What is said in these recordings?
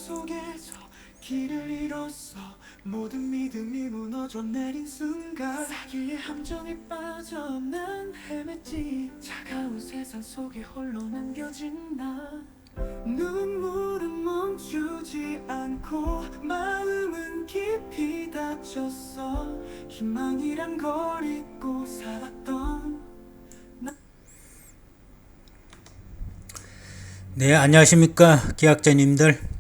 속에서 길을 잃었어. 모든 믿음이 무너져 내린 순간 사기의 함정에 빠져 난 헤맸지. 차가운 세상 속에 홀로 남겨진 나. 눈물은 멈추지 않고 마음은 깊이 다쳤어. 희망이란 걸 잊고 살았던 나. 네, 안녕하십니까, 기학자님들.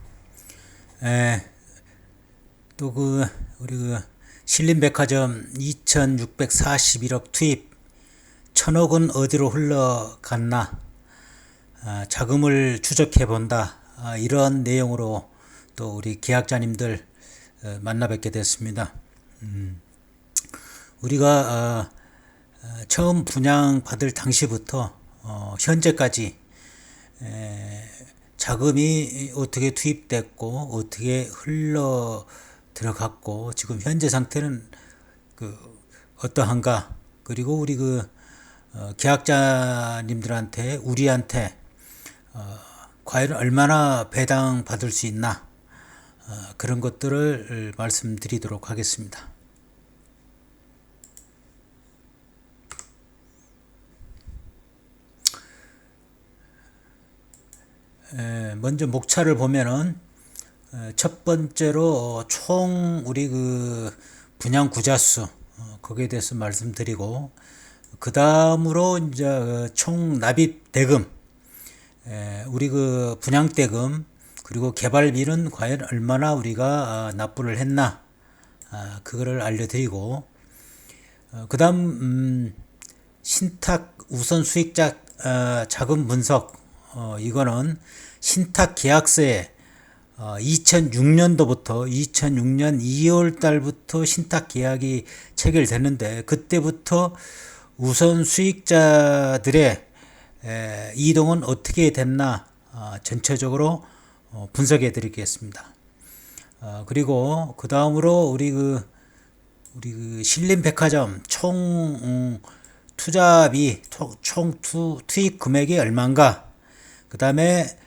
또 우리 신림백화점 2641억 투입, 1000억은 어디로 흘러갔나, 자금을 추적해 본다. 이런 내용으로 또 우리 기학자님들 만나 뵙게 됐습니다. 우리가 처음 분양받을 당시부터 현재까지 자금이 어떻게 투입됐고 어떻게 흘러 들어갔고 지금 현재 상태는 어떠한가, 그리고 우리 계약자님들한테 우리한테 과연 얼마나 배당 받을 수 있나, 그런 것들을 말씀드리도록 하겠습니다. 먼저 목차를 보면은 첫 번째로 총 우리 분양 구자수, 거기에 대해서 말씀드리고, 그 다음으로 이제 총 납입 대금, 우리 분양 대금, 그리고 개발비는 과연 얼마나 우리가 납부를 했나, 그거를 알려드리고, 그 다음 신탁 우선 수익자 자금 분석, 이거는 신탁 계약서에 2006년도부터 2006년 2월 달부터 신탁 계약이 체결됐는데, 그때부터 우선 수익자들의 이동은 어떻게 됐나 전체적으로 분석해 드리겠습니다. 그리고 그 다음으로 우리 신림백화점 총 투자비, 총 투입 금액이 얼마인가, 그 다음에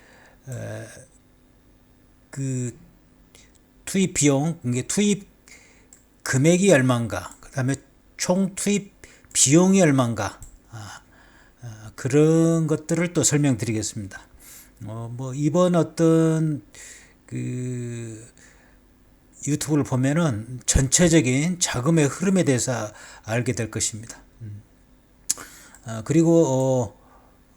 투입 비용, 이게 투입 금액이 얼마인가, 그 다음에 총 투입 비용이 얼마인가, 그런 것들을 또 설명드리겠습니다. 뭐 이번 어떤 유튜브를 보면은 전체적인 자금의 흐름에 대해서 알게 될 것입니다. 그리고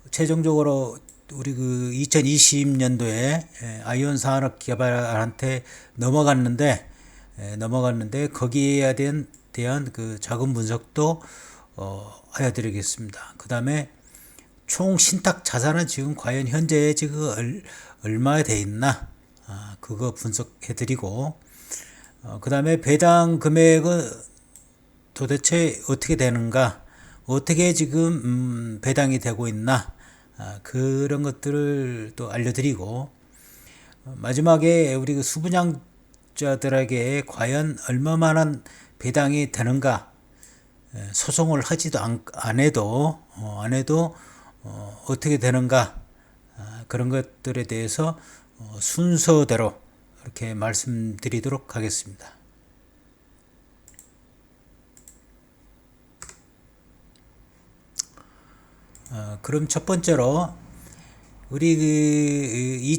최종적으로 우리 2020년도에 아이온 산업개발한테 넘어갔는데 거기에 대한 자금 분석도 하여 드리겠습니다. 그 다음에 총 신탁 자산은 지금 과연 현재 지금 얼마 돼 있나, 그거 분석해 드리고, 그 다음에 배당 금액은 도대체 어떻게 되는가, 어떻게 지금 배당이 되고 있나, 그런 것들을 또 알려드리고, 마지막에 우리 수분양자들에게 과연 얼마만한 배당이 되는가, 소송을 하지도 안 해도 어떻게 되는가, 그런 것들에 대해서 순서대로 이렇게 말씀드리도록 하겠습니다. 그럼 첫 번째로 우리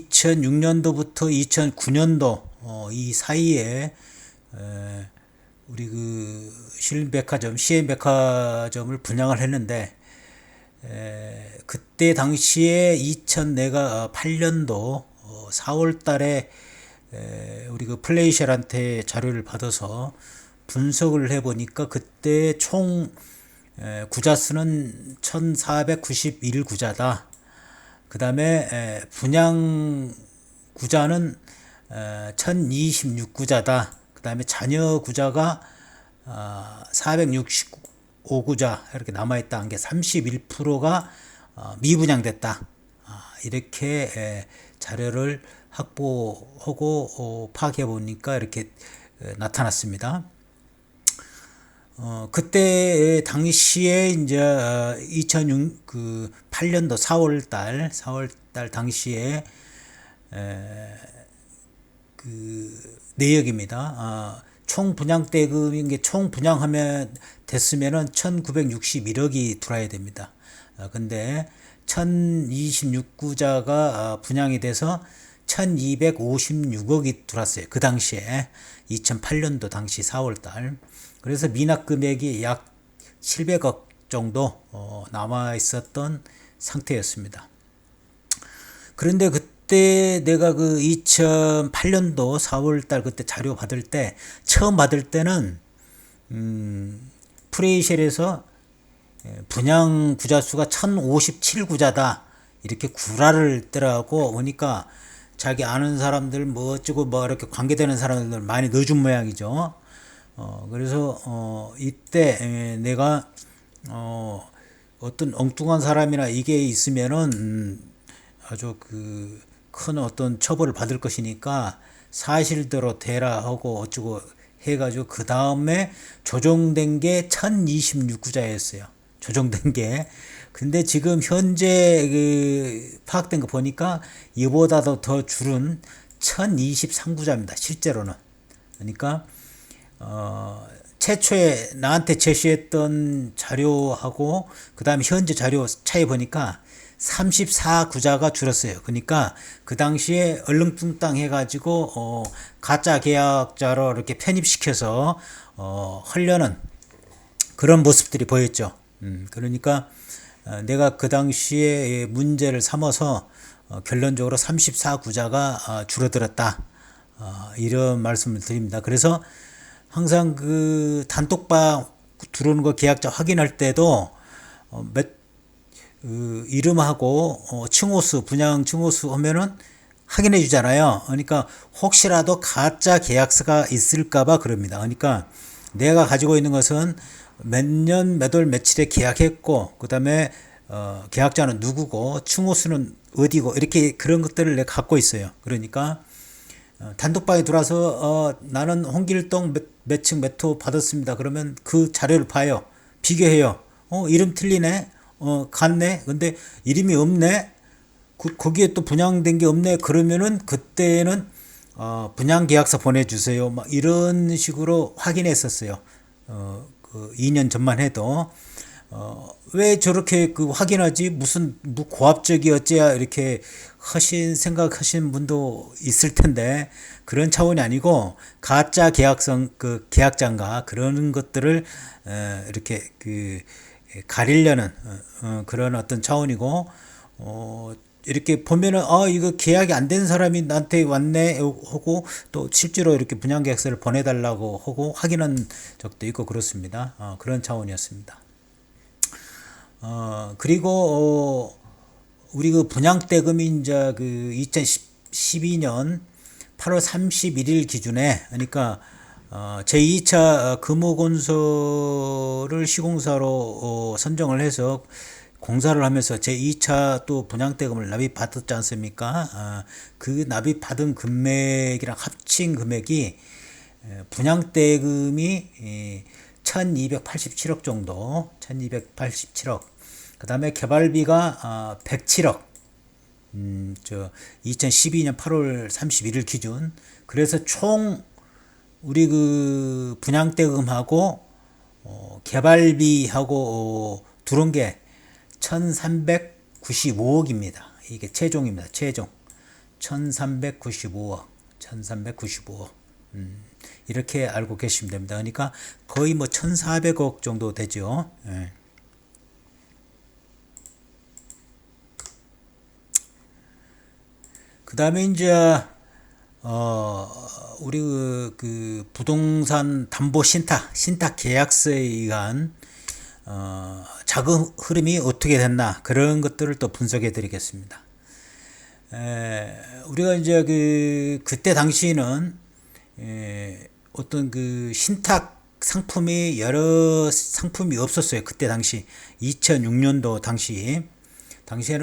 2006년도부터 2009년도 이 사이에 우리 신림백화점, CM백화점을 분양을 했는데, 그때 당시에 2008년도 4월 달에 우리 플레이셜한테 자료를 받아서 분석을 해보니까 그때 총 구자수는 1491구자다. 그 다음에 분양 구자는 1026구자다. 그 다음에 잔여 구자가 465구자 이렇게 남아있다. 한 게 31%가 미분양됐다. 이렇게 자료를 확보하고 파악해 보니까 이렇게 나타났습니다. 그때 당시에 이제 2008년도 4월 달 당시에 내역입니다. 총 분양대금인 게 총 분양하면 됐으면은 1961억이 들어와야 됩니다. 근데 1026구자가 분양이 돼서 1256억이 들어왔어요. 그 당시에 2008년도 당시 4월달. 그래서 미납 금액이 약 700억 정도 남아 있었던 상태였습니다. 그런데 그때 내가 그 2008년도 4월달 그때 자료 받을 때 처음 받을 때는 프레이셀에서 분양 구자 수가 1057구자다 이렇게 구라를 뜨라고 보니까 자기 아는 사람들 뭐 어쩌고 뭐 이렇게 관계되는 사람들 많이 넣어준 모양이죠. 그래서 이때 내가 어떤 엉뚱한 사람이나 이게 있으면은 아주 큰 어떤 처벌을 받을 것이니까 사실대로 대라 하고 어쩌고 해가지고 그 다음에 조정된 게 1026구자였어요. 조정된 게. 근데 지금 현재 파악된 거 보니까 이보다도 더 줄은 1023구자입니다. 실제로는. 그러니까 최초에 나한테 제시했던 자료하고 그 다음에 현재 자료 차이 보니까 34구자가 줄었어요. 그러니까 그 당시에 얼렁뚱땅 해가지고 가짜 계약자로 이렇게 편입시켜서 하려는 그런 모습들이 보였죠. 그러니까 내가 그 당시에 문제를 삼아서 결론적으로 34구자가 줄어들었다. 이런 말씀을 드립니다. 그래서 항상 그 단톡방 들어오는 거 계약자 확인할 때도 이름하고 층호수 분양 층호수 하면은 확인해 주잖아요. 그러니까 혹시라도 가짜 계약서가 있을까봐 그럽니다. 그러니까 내가 가지고 있는 것은 몇 년 몇 월 며칠에 계약했고 그 다음에 계약자는 누구고 층호수는 어디고 이렇게 그런 것들을 내가 갖고 있어요. 그러니까 단톡방에 들어와서 나는 홍길동 몇 층 몇 호 받았습니다. 그러면 그 자료를 봐요. 비교해요. 이름 틀리네. 같네. 근데 이름이 없네. 거기에 또 분양된 게 없네. 그러면은 그때는 분양 계약서 보내주세요. 막 이런 식으로 확인했었어요. 그 2년 전만 해도 왜 저렇게 확인하지? 무슨 고압적이 어째야 이렇게 생각하신 분도 있을 텐데 그런 차원이 아니고 가짜 계약성 계약자인가 그런 것들을 이렇게 가리려는 그런 어떤 차원이고 이렇게 보면은 이거 계약이 안 된 사람이 나한테 왔네 하고 또 실제로 이렇게 분양계약서를 보내달라고 하고 확인한 적도 있고 그렇습니다. 그런 차원이었습니다. 그리고 우리 분양대금이 이제 2012년 8월 31일 기준에 그러니까 제2차 금호건설을 시공사로 선정을 해서 공사를 하면서 제2차 또 분양대금을 납입받았지 않습니까? 그 납입받은 금액이랑 합친 금액이 분양대금이 1287억 정도, 1287억. 그 다음에 개발비가 107억. 2012년 8월 31일 기준. 그래서 총 우리 분양대금하고 개발비하고 들어온 게 1395억입니다. 이게 최종입니다. 최종. 1395억. 이렇게 알고 계시면 됩니다. 그러니까 거의 1400억 정도 되죠. 예. 그 다음에 이제 우리 부동산 담보 신탁 계약서에 의한 자금 흐름이 어떻게 됐나 그런 것들을 또 분석해 드리겠습니다. 우리가 이제 그때 당시에는 어떤 신탁 상품이 여러 상품이 없었어요. 그때 당시 2006년도 당시에는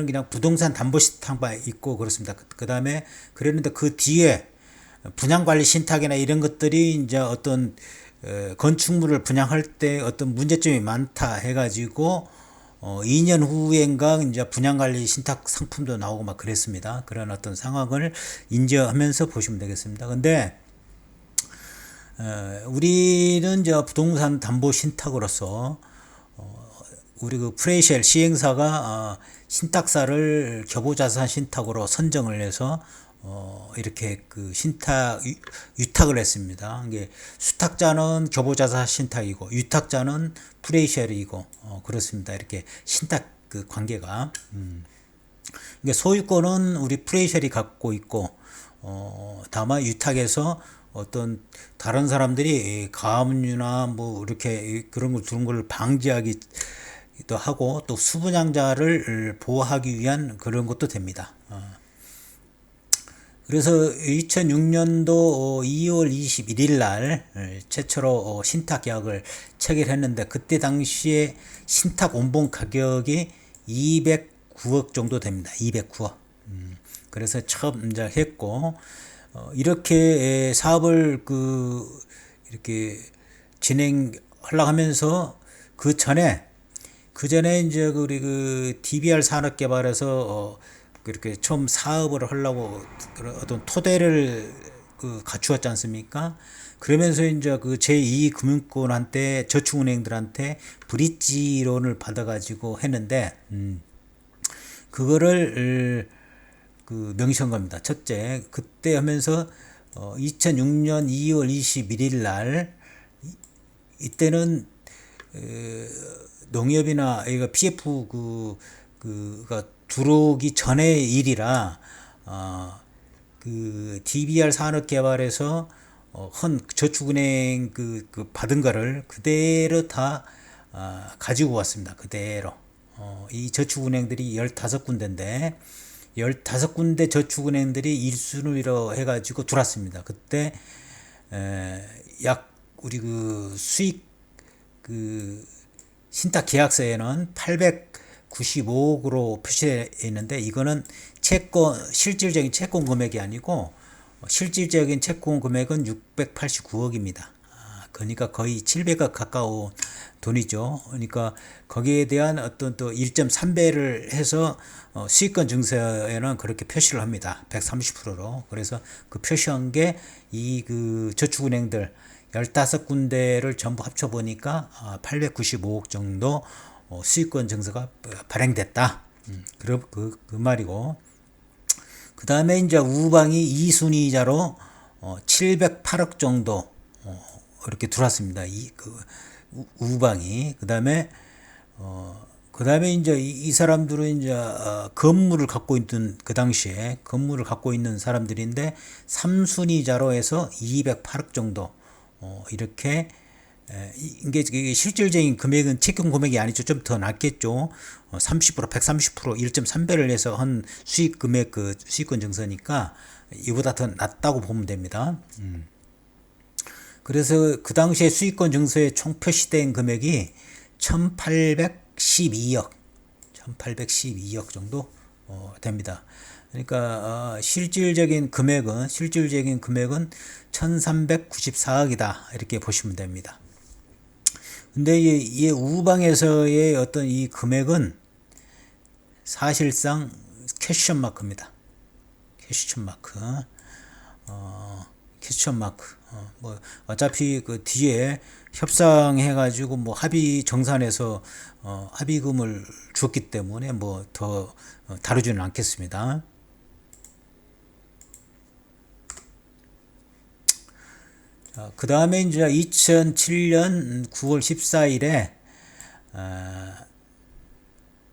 그냥 부동산 담보 신탁만 있고 그렇습니다. 그 다음에 그랬는데 그 뒤에 분양관리 신탁이나 이런 것들이 이제 어떤 건축물을 분양할 때 어떤 문제점이 많다 해가지고 2년 후엔가 이제 분양관리 신탁 상품도 나오고 막 그랬습니다. 그런 어떤 상황을 인지하면서 보시면 되겠습니다. 근데 우리는 이제 부동산 담보 신탁으로서 우리 그 프레이셀 시행사가 신탁사를 겨보자산 신탁으로 선정을 해서 이렇게 그 신탁 유탁을 했습니다. 이게 수탁자는 겨보자산 신탁이고 유탁자는 프레이셀이고 그렇습니다. 이렇게 신탁 그 관계가 이게 소유권은 우리 프레이셀이 갖고 있고 다만 유탁에서 어떤 다른 사람들이 가압류나 뭐 이렇게 그런 걸 두는 걸 방지하기도 하고 또 수분양자를 보호하기 위한 그런 것도 됩니다. 그래서 2006년도 2월 21일 날 최초로 신탁 계약을 체결했는데 그때 당시에 신탁 원본 가격이 209억 정도 됩니다. 209억. 그래서 처음 이제 했고 이렇게 사업을 이렇게 진행하려고 하면서 그 전에 이제 우리 그 DBR 산업개발에서 그렇게 처음 사업을 하려고 어떤 토대를 갖추었지 않습니까? 그러면서 이제 그 제2금융권한테 저축은행들한테 브릿지론을 받아가지고 했는데 그거를 명시한 겁니다. 첫째, 그때 하면서 2006년 2월 21일 날 이때는 농협이나 이거 PF 그가 들어오기 전의 일이라 그 DBR 산업개발에서 헌 저축은행 그 받은 거를 그대로 다 가지고 왔습니다. 그대로 이 저축은행들이 15군데인데 15군데 저축은행들이 1순위로 해가지고 들어왔습니다. 그때 약 우리 그 수익 신탁 계약서에는 895억으로 표시되어 있는데 이거는 채권 실질적인 채권 금액이 아니고 실질적인 채권 금액은 689억입니다. 그러니까 거의 700억 가까운 돈이죠. 그러니까 거기에 대한 어떤 또 1.3배를 해서 수익권 증서에는 그렇게 표시를 합니다. 130%로. 그래서 그 표시한 게 이 그 저축은행들 15군데를 전부 합쳐 보니까 895억 정도 수익권 증서가 발행됐다. 그 말이고. 그 다음에 이제 우방이 2순위자로 708억 정도 이렇게 들어왔습니다. 우방이. 그 다음에 이제 이 사람들은 이제 건물을 갖고 있던 그 당시에 건물을 갖고 있는 사람들인데 3순위자로 해서 208억 정도 이렇게 이게 실질적인 금액은 채권 금액이 아니죠. 좀 더 낮겠죠. 30% 130% 1.3배를 해서 한 수익 금액 그 수익권 증서니까 이보다 더 낮다고 보면 됩니다. 그래서 그 당시에 수익권 증서에 총 표시된 금액이 1812억 정도 됩니다. 그러니까 실질적인 금액은 1394억이다 이렇게 보시면 됩니다. 근데 이 우방에서의 어떤 이 금액은 사실상 퀘스천 마크입니다. 퀘스천 마크. 뭐 어차피 그 뒤에 협상해 가지고 뭐 합의 정산해서 합의금을 줬기 때문에 뭐 더 다루지는 않겠습니다. 그 다음에 이제 2007년 9월 14일에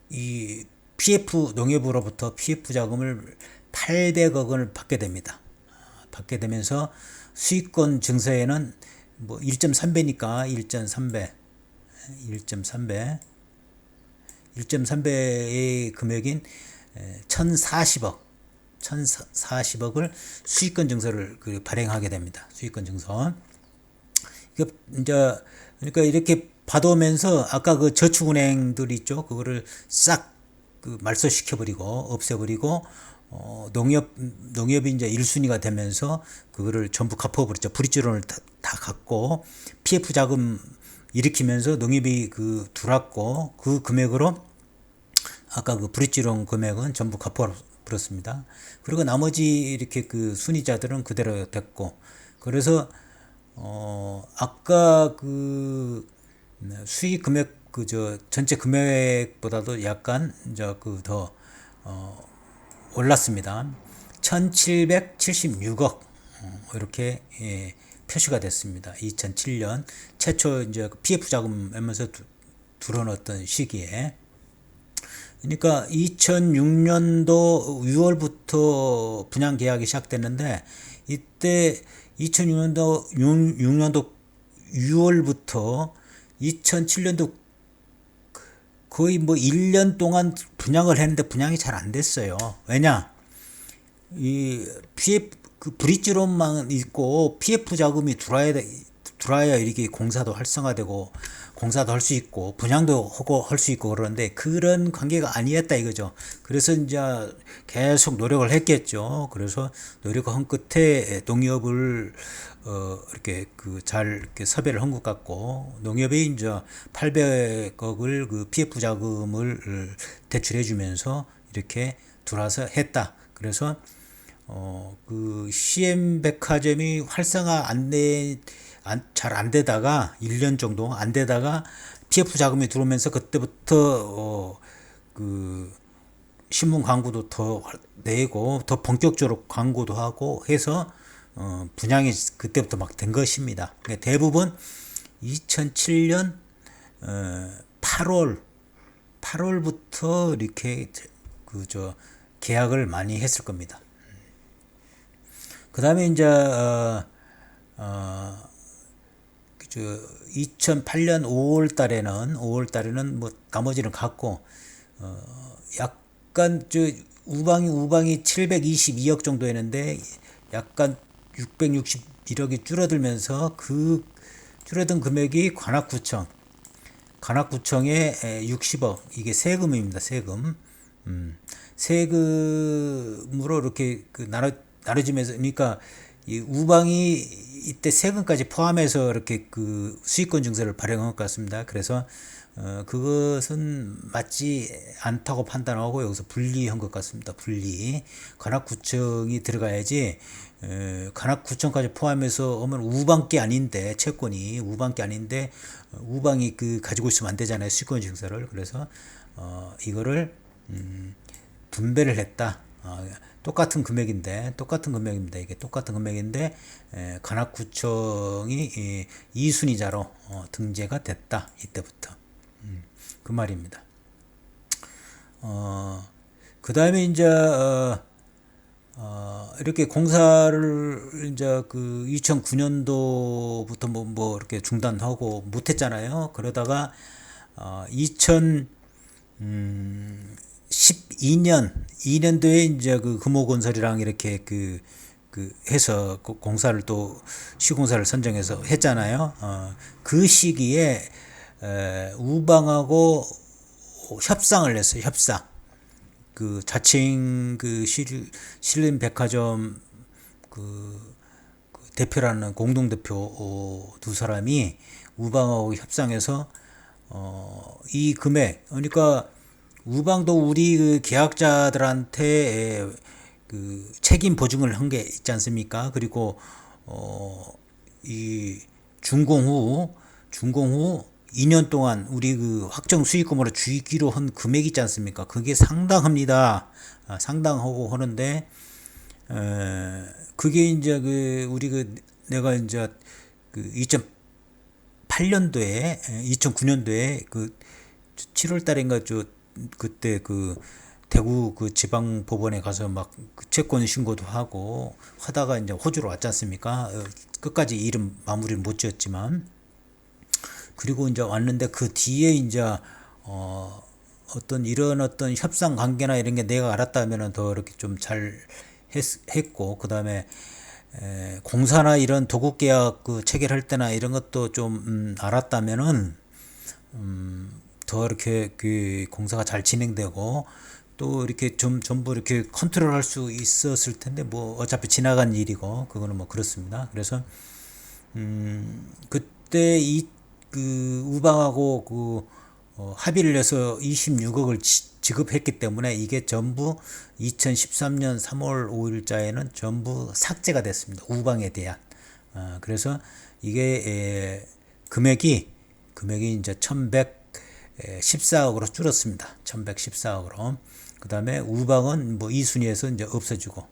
이 PF 농협으로부터 PF 자금을 800억 원을 받게 됩니다. 받게 되면서 수익권 증서에는 뭐 1.3배니까 1.3배의 금액인 1040억을 수익권 증서를 발행하게 됩니다. 수익권 증서. 이제 그러니까 이렇게 받아오면서 아까 그 저축은행들 있죠. 그거를 싹 말소시켜버리고 없애버리고 농협이 이제 1순위가 되면서 그거를 전부 갚아버렸죠. 브릿지론을 다 갚고 PF 자금 일으키면서 농협이 들어왔고 그 금액으로 아까 그 브릿지론 금액은 전부 갚아버렸습니다. 그리고 나머지 이렇게 그 순이자들은 그대로 됐고, 그래서 아까 그 수익 금액 그 저 전체 금액보다도 약간 더 올랐습니다. 1776억 이렇게 표시가 됐습니다. 2007년 최초 이제 PF 자금 하면서 들어놓았던 시기에. 그러니까 2006년도 6월부터 분양 계약이 시작됐는데, 이때 2006년도 6월부터 2007년도 거의 뭐 1년 동안 분양을 했는데 분양이 잘 안 됐어요. 왜냐? 이 PF 그 브릿지론만 있고 PF 자금이 들어야 이렇게 공사도 활성화되고 공사도 할 수 있고 분양도 하고 할 수 있고 그러는데 그런 관계가 아니었다 이거죠. 그래서 이제 계속 노력을 했겠죠. 그래서 노력한 끝에 농협을 이렇게 그 잘 이렇게 섭외를 한 것 같고, 농협이 이제 800억을 그 PF 자금을 대출해 주면서 이렇게 들어와서 했다. 그래서 그 CM 백화점이 활성화 잘 안 되다가 1년 정도 안 되다가 PF 자금이 들어오면서 그때부터 그 신문 광고도 더 내고 더 본격적으로 광고도 하고 해서 분양이 그때부터 막 된 것입니다. 그러니까 대부분 2007년 8월부터 이렇게 계약을 많이 했을 겁니다. 그 다음에 이제 2008년 5월 달에는 뭐 나머지는 같고, 약간 우방이 722억 정도였는데 약간 661억이 줄어들면서 그 줄어든 금액이 관악구청에 60억, 이게 세금입니다. 세금. 세금으로 이렇게 나눠지면서, 그러니까 이 우방이 이때 세금까지 포함해서 이렇게 그 수익권 증서를 발행한 것 같습니다. 그래서 그것은 맞지 않다고 판단하고 여기서 분리한 것 같습니다. 관악구청이 들어가야지. 관악구청까지 포함해서 오면 우방께 아닌데, 채권이 우방께 아닌데 우방이 그 가지고 있으면 안 되잖아요, 수익권 증서를. 그래서 이거를 분배를 했다. 똑같은 금액입니다. 이게 똑같은 금액인데 관악구청이 2순위자로 등재가 됐다. 이때부터. 그 말입니다. 그 다음에 이제 이렇게 공사를 이제 그 2009년도부터 뭐 이렇게 중단하고 못했잖아요. 그러다가 2년도에 이제 그 금호건설이랑 이렇게 그 해서 공사를 또 시공사를 선정해서 했잖아요. 그 시기에 우방하고 협상을 했어요. 그 자칭 그 신림 백화점 그 대표라는 공동대표 두 사람이 우방하고 협상해서 이 금액, 그러니까 우방도 우리 그 계약자들한테 그 책임 보증을 한 게 있지 않습니까? 그리고 이 준공 후 2년 동안 우리 그 확정 수익금으로 주기로 한 금액 있지 않습니까? 그게 상당합니다. 상당하고 하는데 그게 이제 그 우리 그 내가 이제 그 2008년도에 2009년도에 그 7월 달인가 그때 그 대구 그 지방 법원에 가서 막 그 채권 신고도 하고 하다가 이제 호주로 왔지 않습니까? 끝까지 이름 마무리를 못 지었지만, 그리고 이제 왔는데 그 뒤에 이제 어떤 협상 관계나 이런 게 내가 알았다면은 더 이렇게 좀 잘 했고, 그 다음에 공사나 이런 도급 계약 그 체결할 때나 이런 것도 좀 알았다면은 더 이렇게 그 공사가 잘 진행되고 또 이렇게 전부 이렇게 컨트롤할 수 있었을 텐데, 뭐 어차피 지나간 일이고 그거는 뭐 그렇습니다. 그래서 그때 그 우방하고 그 합의를 해서 26억을 지급했기 때문에 이게 전부 2013년 3월 5일자에는 전부 삭제가 됐습니다. 우방에 대한. 그래서 이게 금액이 이제 1114억으로 줄었습니다. 1114억으로. 그 다음에 우방은 뭐 2순위에서 이제 없어지고,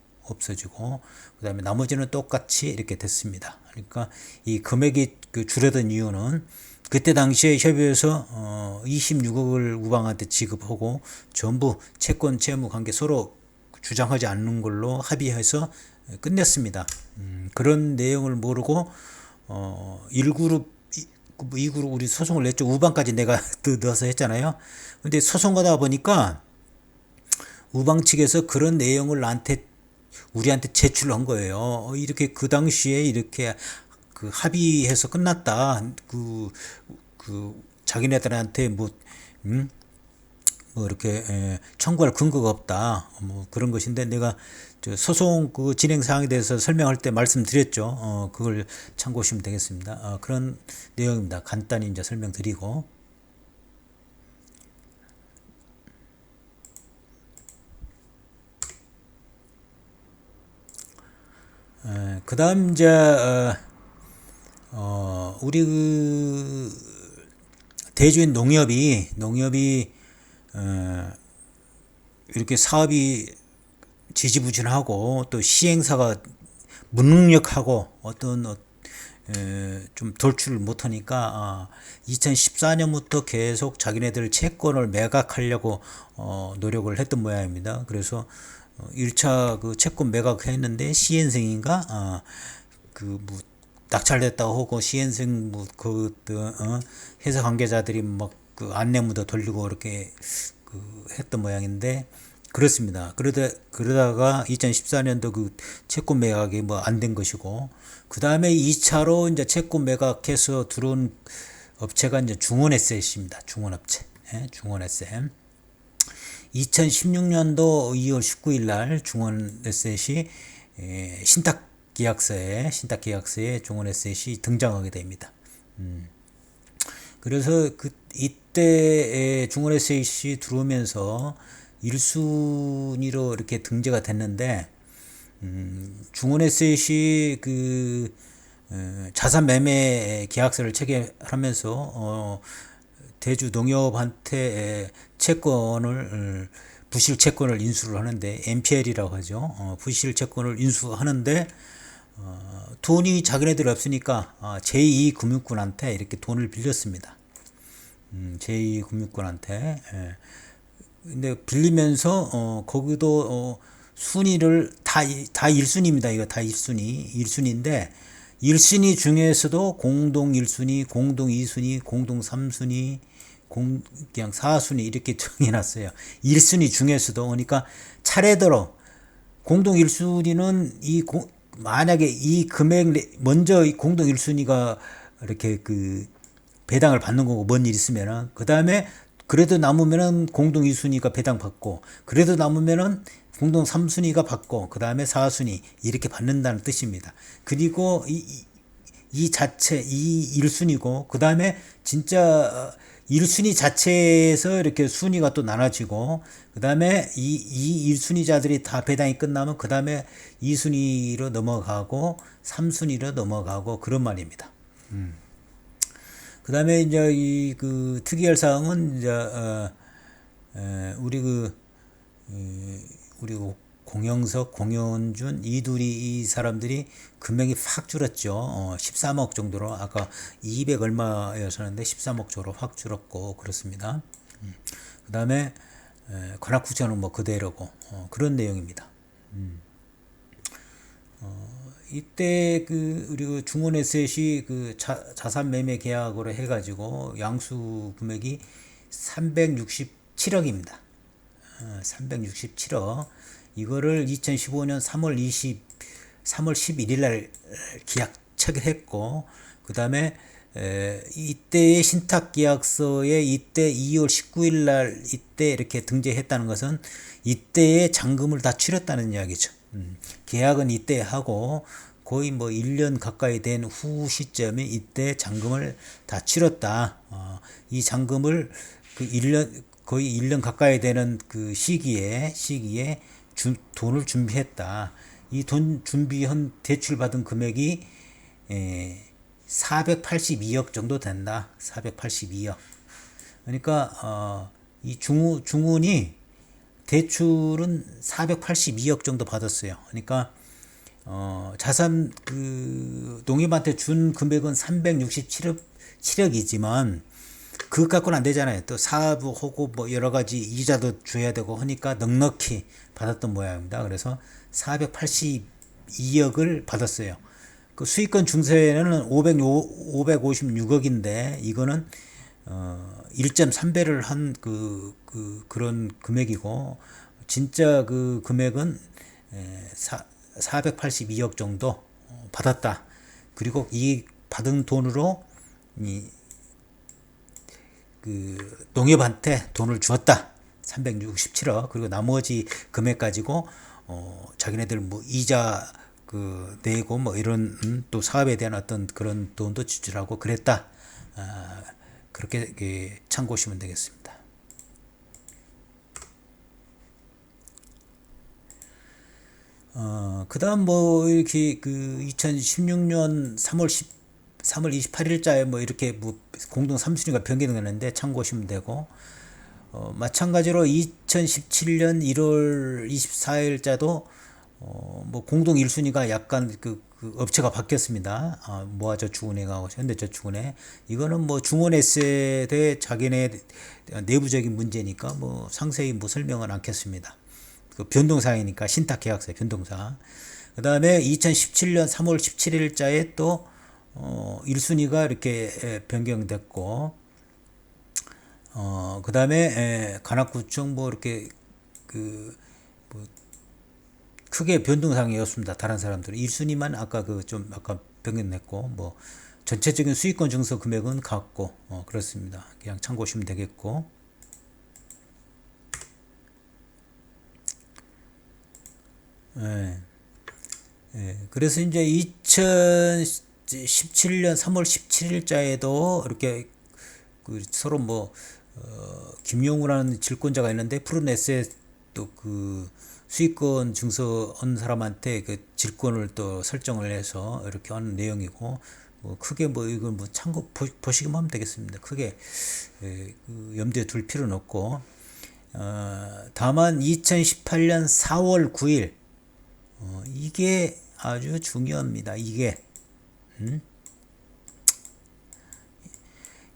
그 다음에 나머지는 똑같이 이렇게 됐습니다. 그러니까 이 금액이 줄어든 이유는 그때 당시에 협의해서 26억을 우방한테 지급하고 전부 채권 채무 관계 서로 주장하지 않는 걸로 합의해서 끝냈습니다. 그런 내용을 모르고 1그룹 2그룹 우리 소송을 냈죠. 우방까지 내가 넣어서 했잖아요. 근데 소송 가다 보니까 우방 측에서 그런 내용을 우리한테 제출한 거예요. 이렇게 그 당시에 이렇게 합의해서 끝났다. 자기네들한테 뭐 이렇게 청구할 근거가 없다. 뭐 그런 것인데 내가 소송 진행 사항에 대해서 설명할 때 말씀드렸죠. 그걸 참고하시면 되겠습니다. 그런 내용입니다. 간단히 이제 설명드리고. 그 다음 이제 우리 대주인 농협이 이렇게 사업이 지지부진하고 또 시행사가 무능력하고 좀 돌출을 못하니까 2014년부터 계속 자기네들 채권을 매각하려고 노력을 했던 모양입니다. 그래서 1차 그 채권 매각했는데 시행생인가 뭐 낙찰됐다고 하고 시행생 회사 관계자들이 막 안내문도 돌리고 이렇게 했던 모양인데 그렇습니다. 그러다가 2014년도 그 채권 매각이 뭐 안 된 것이고 그 다음에 2차로 이제 채권 매각해서 들어온 업체가 이제 중원에셋입니다. 중원업체, 중원에셋. 2016년도 2월 19일 날 중원에셋이 신탁계약서에 중원에셋이 등장하게 됩니다. 그래서 이때 중원에셋이 들어오면서 1순위로 이렇게 등재가 됐는데 중원에셋이 자산 매매 계약서를 체결하면서 대주 농협한테 부실 채권을 인수를 하는데 NPL이라고 하죠. 부실 채권을 인수하는데 돈이 자기네들 없으니까 제2금융권한테 이렇게 돈을 빌렸습니다. 제2금융권한테. 근데 빌리면서 거기도 순위를 다 1순위입니다. 이거 다 1순위인데 1순위 중에서도 공동 1순위, 공동 2순위, 공동 3순위, 그냥 4순위 이렇게 정해놨어요. 1순위 중에서도. 그러니까 차례대로 공동 1순위는 만약에 이 금액 먼저 공동 1순위가 이렇게 배당을 받는 거고 뭔 일 있으면은 그 다음에 그래도 남으면은 공동 2순위가 배당 받고 그래도 남으면은 공동 3순위가 받고 그 다음에 4순위 이렇게 받는다는 뜻입니다. 그리고 이 1순위고 그 다음에 진짜 1순위 자체에서 이렇게 순위가 또 나눠지고 그 다음에 이 1순위자들이 다 배당이 끝나면 그 다음에 2순위로 넘어가고 3순위로 넘어가고 그런 말입니다. 그 다음에 이제 특이할 사항은 이제 우리 공영석, 공현준, 이 사람들이 금액이 확 줄었죠. 13억 정도로 아까 200 얼마였었는데 13억 정도로 확 줄었고 그렇습니다. 그 다음에 관악구청은 뭐 그대로고 그런 내용입니다. 이때 우리 중원에셋이 자산 매매 계약으로 해가지고 양수 금액이 367억입니다. 367억. 이거를 2015년 3월 11일 날 계약 체결했고, 그 다음에 이때의 신탁계약서에 이때 2월 19일 날 이때 이렇게 등재했다는 것은 이때의 잔금을 다 치렀다는 이야기죠. 계약은 이때 하고 거의 뭐 1년 가까이 된 후 시점에 이때 잔금을 다 치렀다. 이 잔금을 그 1년 거의 1년 가까이 되는 그 시기에 돈을 준비했다. 이 돈 준비한 대출 받은 금액이 482억 정도 된다. 482억. 그러니까 이 중훈이 대출은 482억 정도 받았어요. 그러니까 자산 그 농협한테 준 금액은 367억이지만 그것 갖고는 안 되잖아요. 또 사업하고 뭐 여러 가지 이자도 줘야 되고 하니까 넉넉히 받았던 모양입니다. 그래서 482억을 받았어요. 그 수익권 증서에는 556억인데 이거는 1.3배를 한 그런 금액이고 진짜 그 금액은 482억 정도 받았다. 그리고 이 받은 돈으로 그 농협한테 돈을 주었다. 367억. 그리고 나머지 금액 가지고 자기네들 뭐 이자 그 내고 뭐 이런 또 사업에 대한 어떤 그런 돈도 지출하고 그랬다. 그렇게 참고하시면 되겠습니다. 그다음 뭐 이렇게 그 2016년 3월 28일자에 뭐 이렇게 뭐 공동 3순위가 변경되는데 참고하시면 되고 마찬가지로 2017년 1월 24일자도 뭐 공동 1순위가 약간 그 업체가 바뀌었습니다. 모아저축은행하고 현대저축은행. 이거는 뭐 중원에셋의 자기네 내부적인 문제니까 뭐 상세히 뭐 설명은 않겠습니다. 그 변동사항이니까 신탁계약서의 변동사항. 그 다음에 2017년 3월 17일자에 또 1순위가 이렇게 변경됐고 그 다음에 관악구청 뭐 이렇게 뭐 크게 변동사항이었습니다. 다른 사람들은 1순위만 아까 아까 변경됐고 뭐 전체적인 수익권 증서 금액은 같고 그렇습니다. 그냥 참고하시면 되겠고. 그래서 이제 2017년 3월 17일자에도 이렇게 서로 뭐 김용우라는 질권자가 있는데 푸른에셋 또 그 수익권 증서한 사람한테 그 질권을 또 설정을 해서 이렇게 하는 내용이고 뭐 크게 뭐 이걸 뭐 참고 보시기만 하면 되겠습니다. 크게 그 염두에 둘 필요는 없고 다만 2018년 4월 9일 이게 아주 중요합니다. 이게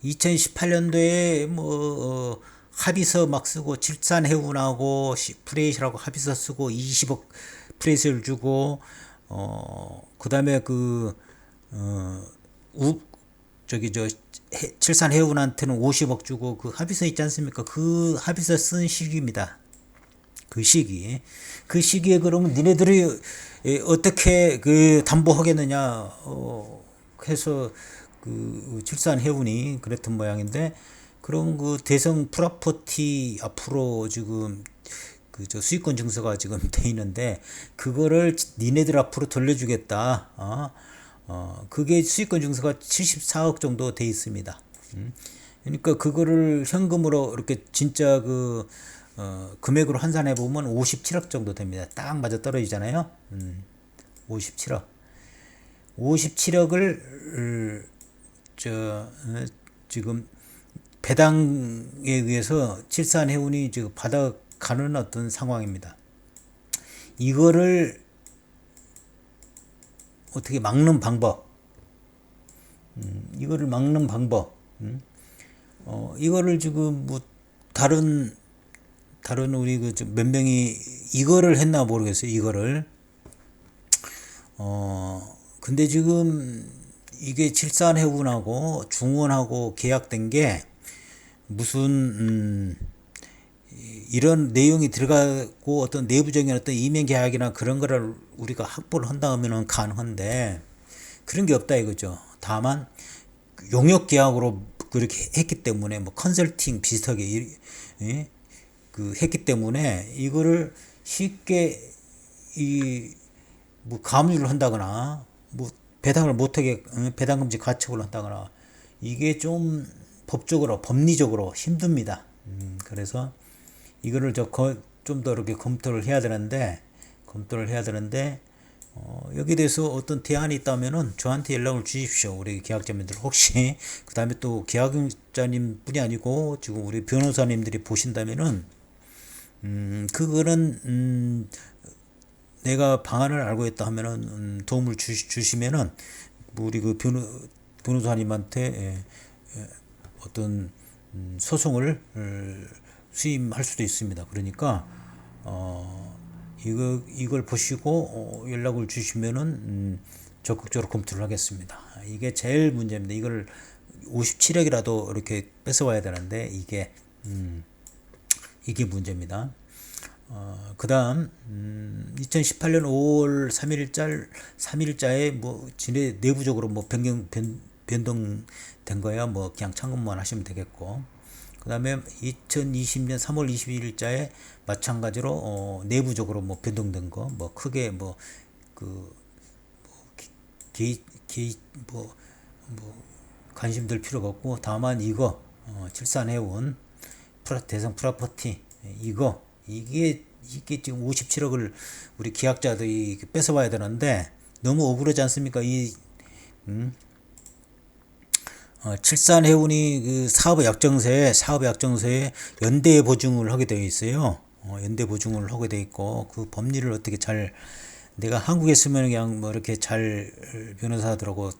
2018년도에 뭐 합의서 막 쓰고 질산해운하고 프레이시라고 합의서 쓰고 20억 프레이시를 주고 그다음에 칠산해운한테는 50억 주고 그 합의서 있지 않습니까? 그 합의서 쓴 시기입니다. 그 시기에 그러면 니네들이 어떻게 그 담보하겠느냐 해서 그 칠산해운이 그랬던 모양인데 그럼 그 대성 프로퍼티 앞으로 지금 저 수익권 증서가 지금 돼 있는데 그거를 니네들 앞으로 돌려주겠다. 그게 수익권 증서가 74억 정도 돼 있습니다. 그러니까 그거를 현금으로 이렇게 진짜 금액으로 환산해 보면 57억 정도 됩니다. 딱 맞아 떨어지잖아요. 57억. 57억을 지금 배당에 의해서 칠산해운이 지금 받아가는 어떤 상황입니다. 이거를 어떻게 막는 방법, 이거를 지금 뭐 다른 우리 몇 명이 이거를 했나 모르겠어요. 이거를 근데 지금 이게 칠산해운하고 중원하고 계약된 게 무슨 이런 내용이 들어가고 어떤 내부적인 어떤 이면 계약이나 그런 거를 우리가 확보를 한다 하면은 가능한데 그런 게 없다 이거죠. 다만 용역 계약으로 그렇게 했기 때문에 뭐 컨설팅 비슷하게 했기 때문에 이거를 쉽게 뭐 가압류를 한다거나 뭐 배당을 못하게 배당금지 가처분을 한다거나 이게 좀 법적으로 법리적으로 힘듭니다. 그래서 이거를 좀 더 이렇게 검토를 해야 되는데 여기에 대해서 어떤 대안이 있다면은 저한테 연락을 주십시오. 우리 계약자님들 혹시 그 다음에 또 계약자님 뿐이 아니고 지금 우리 변호사님들이 보신다면은 그거는 내가 방안을 알고 있다 하면은 도움을 주시면은 우리 그 변호사님한테 어떤 소송을 수임할 수도 있습니다. 그러니까 이걸 보시고 연락을 주시면은 적극적으로 검토를 하겠습니다. 이게 제일 문제입니다. 이걸 57억이라도 이렇게 뺏어와야 되는데 이게 문제입니다. 그 다음 2018년 5월 3일자에 뭐 진해 내부적으로 뭐 변동된 거야 뭐 그냥 참고만 하시면 되겠고, 그 다음에 2020년 3월 22일자에 마찬가지로 내부적으로 뭐 변동된 거 뭐 크게 뭐 관심 들 필요가 없고, 다만 이거 칠산해운 대성 프로퍼티 이게 지금 57억을 우리 계약자들이 뺏어와야 되는데 너무 억울하지 않습니까? 칠산해운이 그 사업 약정서에 연대 보증을 하게 되어 있어요. 연대 보증을 하게 되어 있고, 그 법리를 어떻게 내가 한국에 있으면 그냥 뭐 이렇게 잘 변호사들하고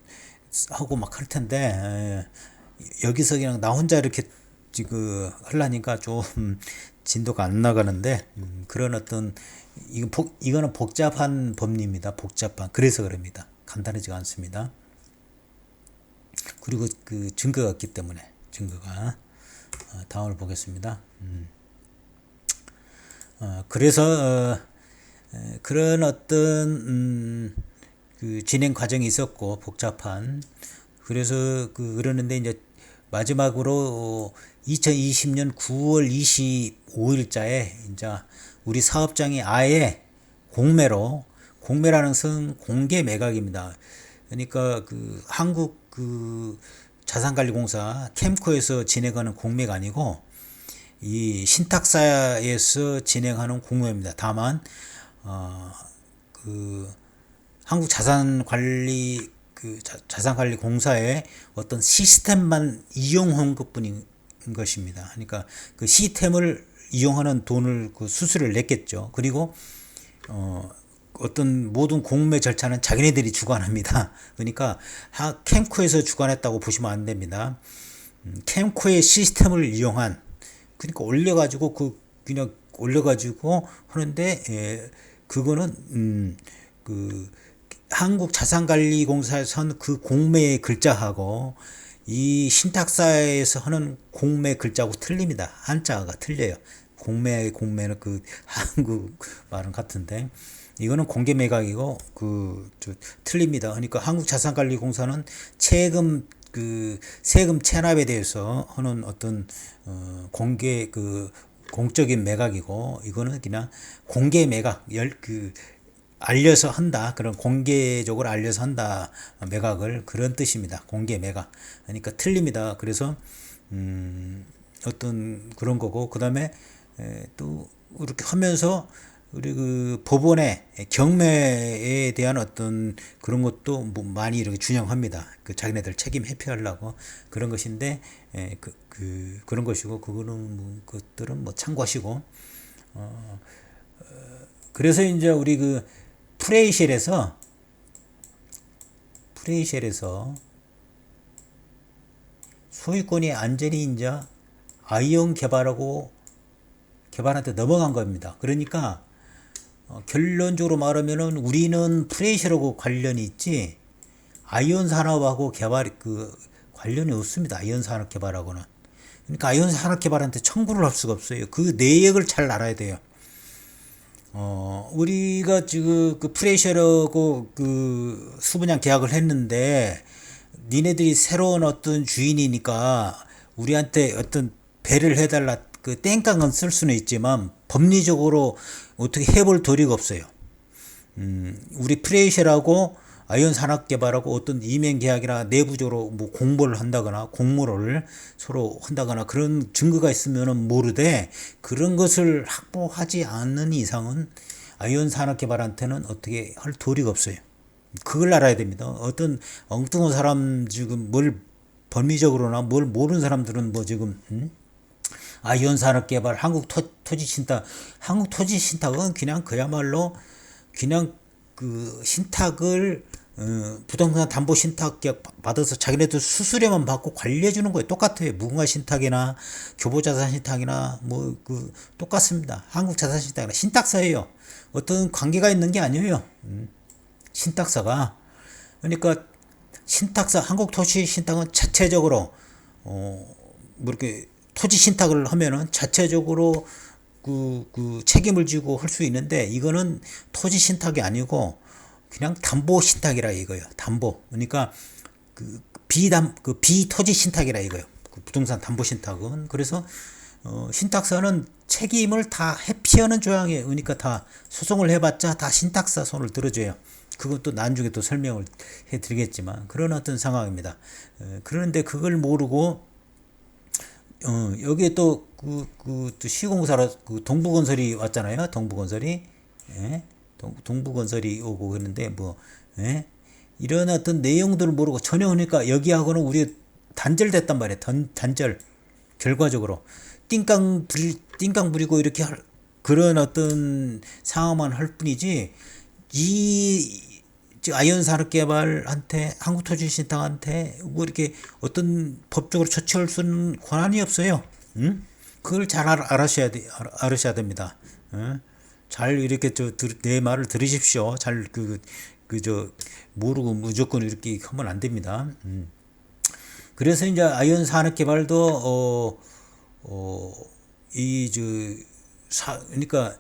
하고 막 할 텐데 여기서 그냥 나 혼자 이렇게 지금 하려니까 좀 진도가 안 나가는데 그런 어떤 이거는 복잡한 법리입니다. 그래서 그럽니다. 간단하지가 않습니다. 그리고 그 증거가 없기 때문에 다음을 보겠습니다. 그래서 그런 어떤 그 진행 과정이 있었고 복잡한, 그래서 그러는데 이제 마지막으로 2020년 9월 25일자에 이제 우리 사업장이 아예 공매라는 것은 공개 매각입니다. 그러니까 그 한국 그 자산관리공사 캠코에서 진행하는 공매가 아니고 이 신탁사에서 진행하는 공매입니다. 다만 그 한국 자산관리공사의 어떤 시스템만 이용한 것뿐인 것입니다. 그러니까 그 시스템을 이용하는 돈을 그 수수료를 냈겠죠. 그리고 어떤 모든 공매 절차는 자기네들이 주관합니다. 그러니까 캠코에서 주관했다고 보시면 안 됩니다. 캠코의 시스템을 이용한, 그러니까 그냥 올려가지고 하는데 그거는 그 한국 자산관리공사에선 그 공매의 글자하고 이 신탁사에서 하는 공매 글자하고 틀립니다. 한자가 틀려요. 공매는 그 한국 말은 같은데 이거는 공개 매각이고 틀립니다. 그러니까 한국 자산관리공사는 세금 체납에 대해서 하는 어떤 공적인 매각이고, 이거는 그냥 공개 매각 알려서 한다. 그런 공개적으로 알려서 한다. 매각을 그런 뜻입니다. 공개 매각. 그러니까 틀립니다. 그래서 어떤 그런 거고, 그다음에 또 이렇게 하면서 우리 그 법원의 경매에 대한 어떤 그런 것도 뭐 많이 이렇게 준용합니다. 그 자기네들 책임 회피하려고 그런 것인데 그런 것이고, 그거는 뭐 그것들은 뭐 참고하시고, 그래서 이제 우리 그 프레이쉘에서 소유권이 완전히 이제 아이온 개발한테 넘어간 겁니다. 그러니까 결론적으로 말하면은 우리는 프레이쉘하고 관련이 있지 아이온 산업하고 관련이 없습니다. 아이온 산업 개발하고는. 그러니까 아이온 산업 개발한테 청구를 할 수가 없어요. 그 내역을 잘 알아야 돼요. 우리가 지금 그 프레이셜하고 그 수분양 계약을 했는데 니네들이 새로운 어떤 주인이니까 우리한테 어떤 배를 해달라, 그 땡깡은 쓸 수는 있지만 법리적으로 어떻게 해볼 도리가 없어요. 우리 프레이셜하고 아이온 산업개발하고 어떤 이행 계약이나 내부적으로 뭐 공모를 한다거나 공모를 서로 한다거나 그런 증거가 있으면은 모르되 그런 것을 확보하지 않는 이상은 아이온 산업개발한테는 어떻게 할 도리가 없어요. 그걸 알아야 됩니다. 어떤 엉뚱한 사람 지금 뭘 법리적으로나 뭘 모르는 사람들은 뭐 지금 아이온 산업개발 한국토지신탁 한국토지신탁은 그냥 그야말로 그냥 그 신탁을 부동산 담보 신탁 계약 받아서 자기네들 수수료만 받고 관리해 주는 거예요. 똑같아요. 무궁화 신탁이나 교보자산 신탁이나 뭐 그 똑같습니다. 한국자산 신탁이나 신탁사예요. 어떤 관계가 있는 게 아니에요. 신탁사가. 그러니까 신탁사 한국토지신탁은 자체적으로 뭐 이렇게 토지 신탁을 하면은 자체적으로 그 책임을 지고 할 수 있는데 이거는 토지 신탁이 아니고 그냥 담보 신탁이라 이거예요. 담보. 그러니까 그 비토지 신탁이라 이거예요. 그 부동산 담보 신탁은. 그래서 신탁사는 책임을 다 회피하는 조항이에요. 그러니까 다 소송을 해봤자 다 신탁사 손을 들어줘요. 그건 또 나중에 또 설명을 해드리겠지만 그런 어떤 상황입니다. 그런데 그걸 모르고 여기에 또 또 시공사로 그 동부건설이 왔잖아요. 동부건설이 예? 동부건설이 오고 그러는데 뭐 예? 이런 어떤 내용들을 모르고 전혀 하니까 여기하고는 우리 단절됐단 말이에요. 단절 결과적으로 띵깡 부리고 이렇게 그런 어떤 상황만 할 뿐이지 아이온 산업개발한테 한국토지신탁한테 뭐 이렇게 어떤 법적으로 처치할 수 있는 권한이 없어요. 응? 그걸 잘 알으셔야 됩니다. 응? 잘 이렇게 내 말을 들으십시오. 잘 모르고 무조건 이렇게 하면 안 됩니다. 그래서 이제 아이온 산업개발도 그러니까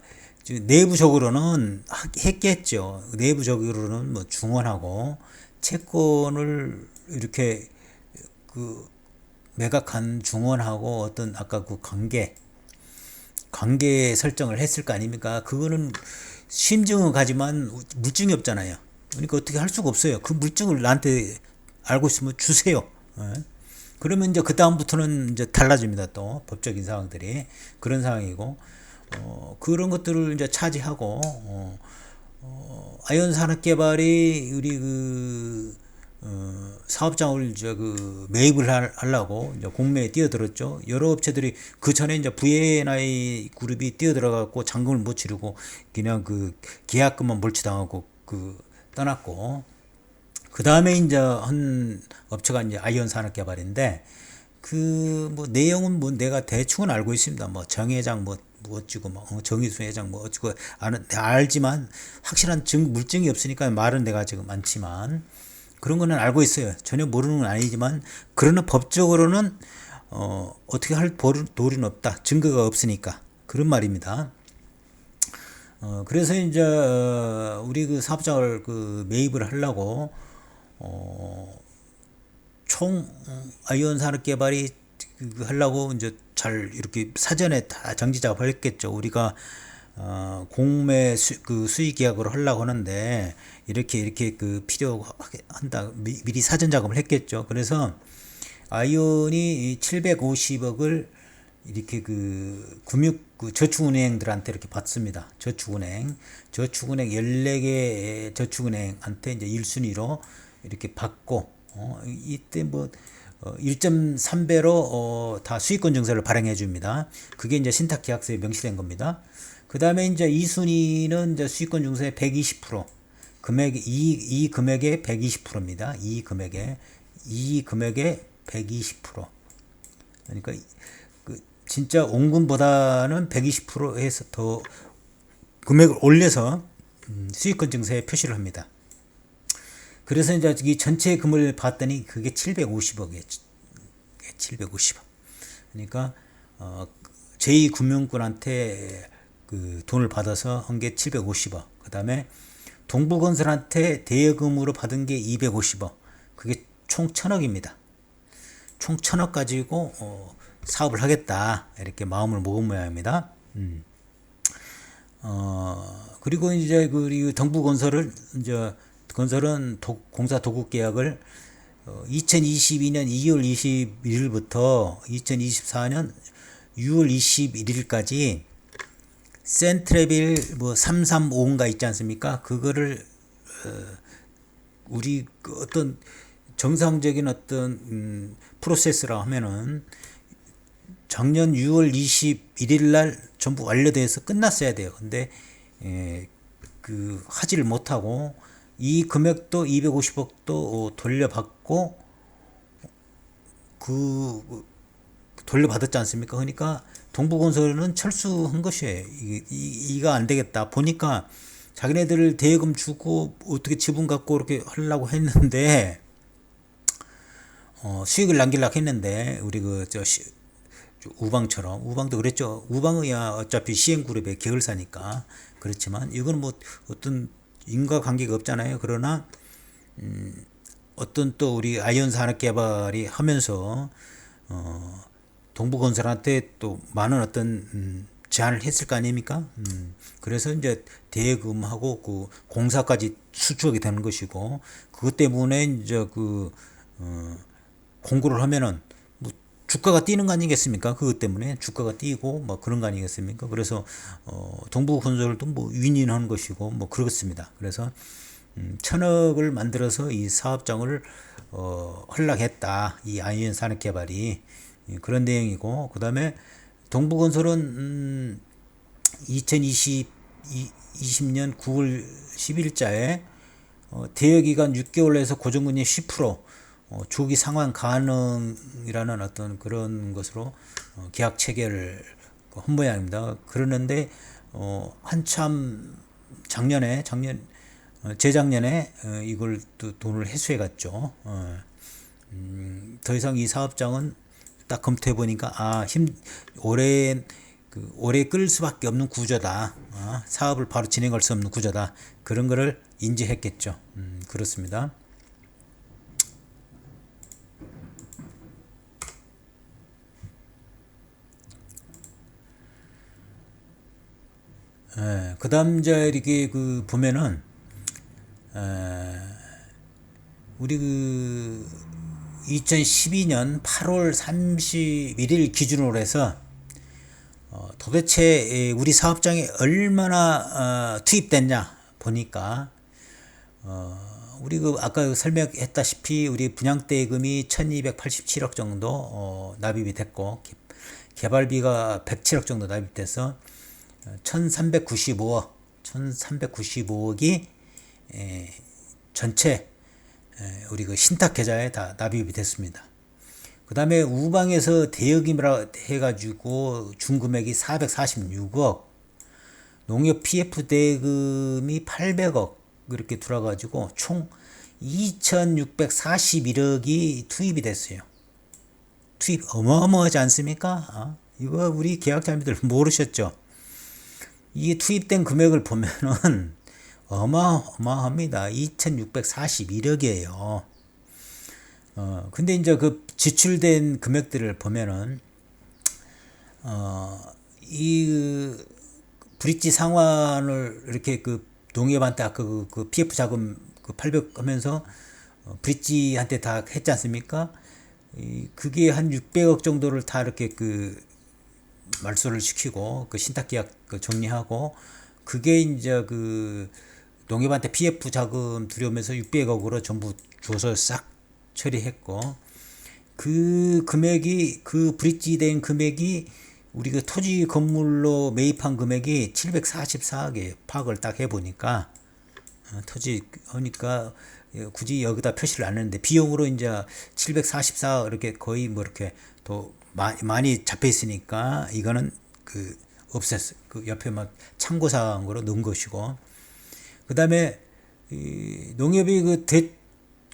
내부적으로는 했겠죠. 내부적으로는 뭐 중원하고 채권을 이렇게 그 매각한 중원하고 어떤 아까 그 관계 설정을 했을 거 아닙니까? 그거는 심증은 가지만 물증이 없잖아요. 그러니까 어떻게 할 수가 없어요. 그 물증을 나한테 알고 있으면 주세요. 그러면 이제 그 다음부터는 이제 달라집니다. 또 법적인 상황들이 그런 상황이고. 그런 것들을 이제 차지하고 아이온 산업개발이 우리 사업장을 이제 매입을 하려고 이제 공매에 뛰어들었죠. 여러 업체들이 그 전에 이제 V&I 그룹이 뛰어들어갖고 잔금을 못 치르고 그냥 계약금만 몰치당하고 떠났고 그 다음에 이제 한 업체가 이제 아이온 산업개발인데 뭐 내용은 뭐 내가 대충은 알고 있습니다. 뭐 정회장 뭐 어찌고 정의수 회장 뭐 어찌고 알지만 확실한 물증이 없으니까 말은 내가 지금 많지만 그런 거는 알고 있어요. 전혀 모르는 건 아니지만 그러나 법적으로는 어떻게 할 도리는 없다. 증거가 없으니까 그런 말입니다. 그래서 이제 우리 사업장을 매입을 하려고 총 아이온 산업개발이 하려고 이제 잘 이렇게 사전에 다 정지 작업을 했겠죠. 우리가 공매 수의 계약으로 하려고 하는데 이렇게 필요한다 미리 사전 작업을 했겠죠. 그래서 아이온이 750억을 이렇게 저축은행들한테 이렇게 받습니다. 저축은행 14개 저축은행한테 이제 1순위로 이렇게 받고 이때 뭐 1.3배로 다 수익권 증서를 발행해 줍니다. 그게 이제 신탁 계약서에 명시된 겁니다. 그 다음에 이제 2순위는 이제 수익권 증서의 120% 이 금액의 120%입니다. 이 금액의 120%. 그러니까 진짜 원금보다는 120% 해서 더 금액을 올려서 수익권 증서에 표시를 합니다. 그래서 이제 이 전체 금을 봤더니 그게 750억이에요. 750억. 그러니까 제2금융권한테 돈을 받아서 한 게 750억. 그다음에 동부건설한테 대여금으로 받은 게 250억. 그게 총 1000억입니다. 총 1000억 가지고 사업을 하겠다. 이렇게 마음을 먹은 모양입니다. 그리고 이제 동부건설을 이제 건설은 공사 도급 계약을 2022년 2월 21일부터 2024년 6월 21일까지 센트레빌 뭐 335인가 있지 않습니까? 그거를 우리 그 어떤 정상적인 어떤 프로세스라 하면은 작년 6월 21일 날 전부 완료돼서 끝났어야 돼요. 근데 그 하지를 못하고 이 금액도 250억도 돌려받고 그 돌려받았지 않습니까? 그러니까 동부건설은 철수한 것이에요. 이가 안 되겠다. 보니까 자기네들 대여금 주고 어떻게 지분 갖고 이렇게 하려고 했는데 수익을 남기려고 했는데 우리 그저 우방처럼 우방도 그랬죠. 우방이야 어차피 시행그룹의 계열사니까 그렇지만 이건 뭐 어떤 인과관계가 없잖아요. 그러나 어떤 또 우리 아이언산업개발이 하면서 동부건설한테 또 많은 어떤 제안을 했을 거 아닙니까? 그래서 이제 대금하고 그 공사까지 수주하게 되는 것이고 그것 때문에 이제 그 공고를 하면은 뭐 주가가 뛰는 거 아니겠습니까? 그것 때문에 주가가 뛰고 뭐 그런 거 아니겠습니까? 그래서 동부건설도 뭐 윈윈하는 것이고 뭐 그렇습니다. 그래서 1,000억을 만들어서 이 사업장을 허락했다. 이 아이언 산업개발이 그런 내용이고 그다음에 동부건설은 2020년 9월 10일자에 대여기간 6개월에서 고정금리 10% 조기 상환 가능이라는 어떤 그런 것으로 계약 체결을 한 모양입니다. 그러는데 한참 재작년에 이걸 또 돈을 회수해 갔죠. 더 이상 이 사업장은 딱 검토해 보니까 오래 끌 수밖에 없는 구조다. 사업을 바로 진행할 수 없는 구조다. 그런 거를 인지했겠죠. 그렇습니다. 그다음 이제 이렇게 그 보면은 우리 그 2012년 8월 31일 기준으로 해서 도대체 우리 사업장에 얼마나 투입됐냐 보니까 우리 그 아까 설명했다시피 우리 분양대금이 1287억 정도 납입이 됐고 개발비가 107억 정도 납입돼서 1395억이 전체 우리 그 신탁 계좌에 다 납입이 됐습니다. 그 다음에 우방에서 대여금이라 해가지고 준 금액이 446억, 농협 PF 대금이 800억 이렇게 들어가지고 총 2641억이 투입이 됐어요. 투입 어마어마하지 않습니까? 이거 우리 계약자님들 모르셨죠? 이게 투입된 금액을 보면은 어마어마합니다. 2641억이에요. 근데 이제 그 지출된 금액들을 보면은, 이 브릿지 상환을 이렇게 그 농협한테 아까 그 PF 자금 그 800 하면서 브릿지한테 다 했지 않습니까? 그게 한 600억 정도를 다 이렇게 그 말소를 시키고 그 신탁 계약 그 정리하고 그게 이제 그 농협한테 PF 자금 들여오면서 600억으로 전부 줘서 싹 처리했고 그 금액이 그 브릿지 된 금액이 우리 그 토지 건물로 매입한 금액이 744억에 파악을 딱 해보니까 토지 하니까 굳이 여기다 표시를 안 했는데 비용으로 이제 744 이렇게 거의 뭐 이렇게 더 많이 잡혀 있으니까 이거는 그 없앴어요. 그 옆에 막 참고사항으로 넣은 것이고 그 다음에 농협이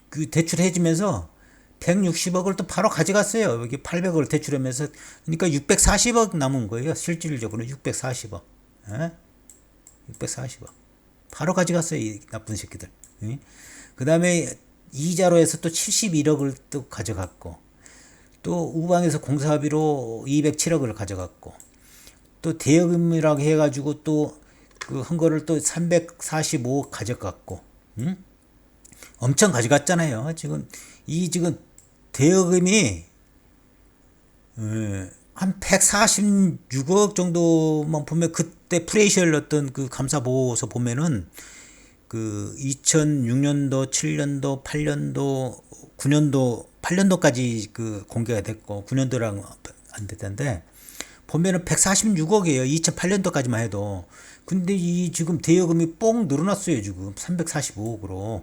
그 대출해주면서 160억을 또 바로 가져갔어요. 여기 800억을 대출하면서 그러니까 640억 남은 거예요. 실질적으로 640억. 640억. 바로 가져갔어요. 이 나쁜 새끼들. 그 다음에 이자로 해서 또 71억을 또 가져갔고 또 우방에서 공사비로 207억을 가져갔고 또 대여금이라고 해가지고 또 그 한 거를 또 345억 가져갔고 엄청 가져갔잖아요. 지금 대여금이 한 146억 정도만 보면 그때 프레이셜 어떤 그 감사 보고서 보면은 그 2006년도, 7년도, 8년도, 9년도, 8년도까지 그 공개가 됐고 9년도랑 안 됐던데 보면은 146억이에요. 2008년도까지만 해도. 근데 이 지금 대여금이 뽕 늘어났어요. 지금 345억으로.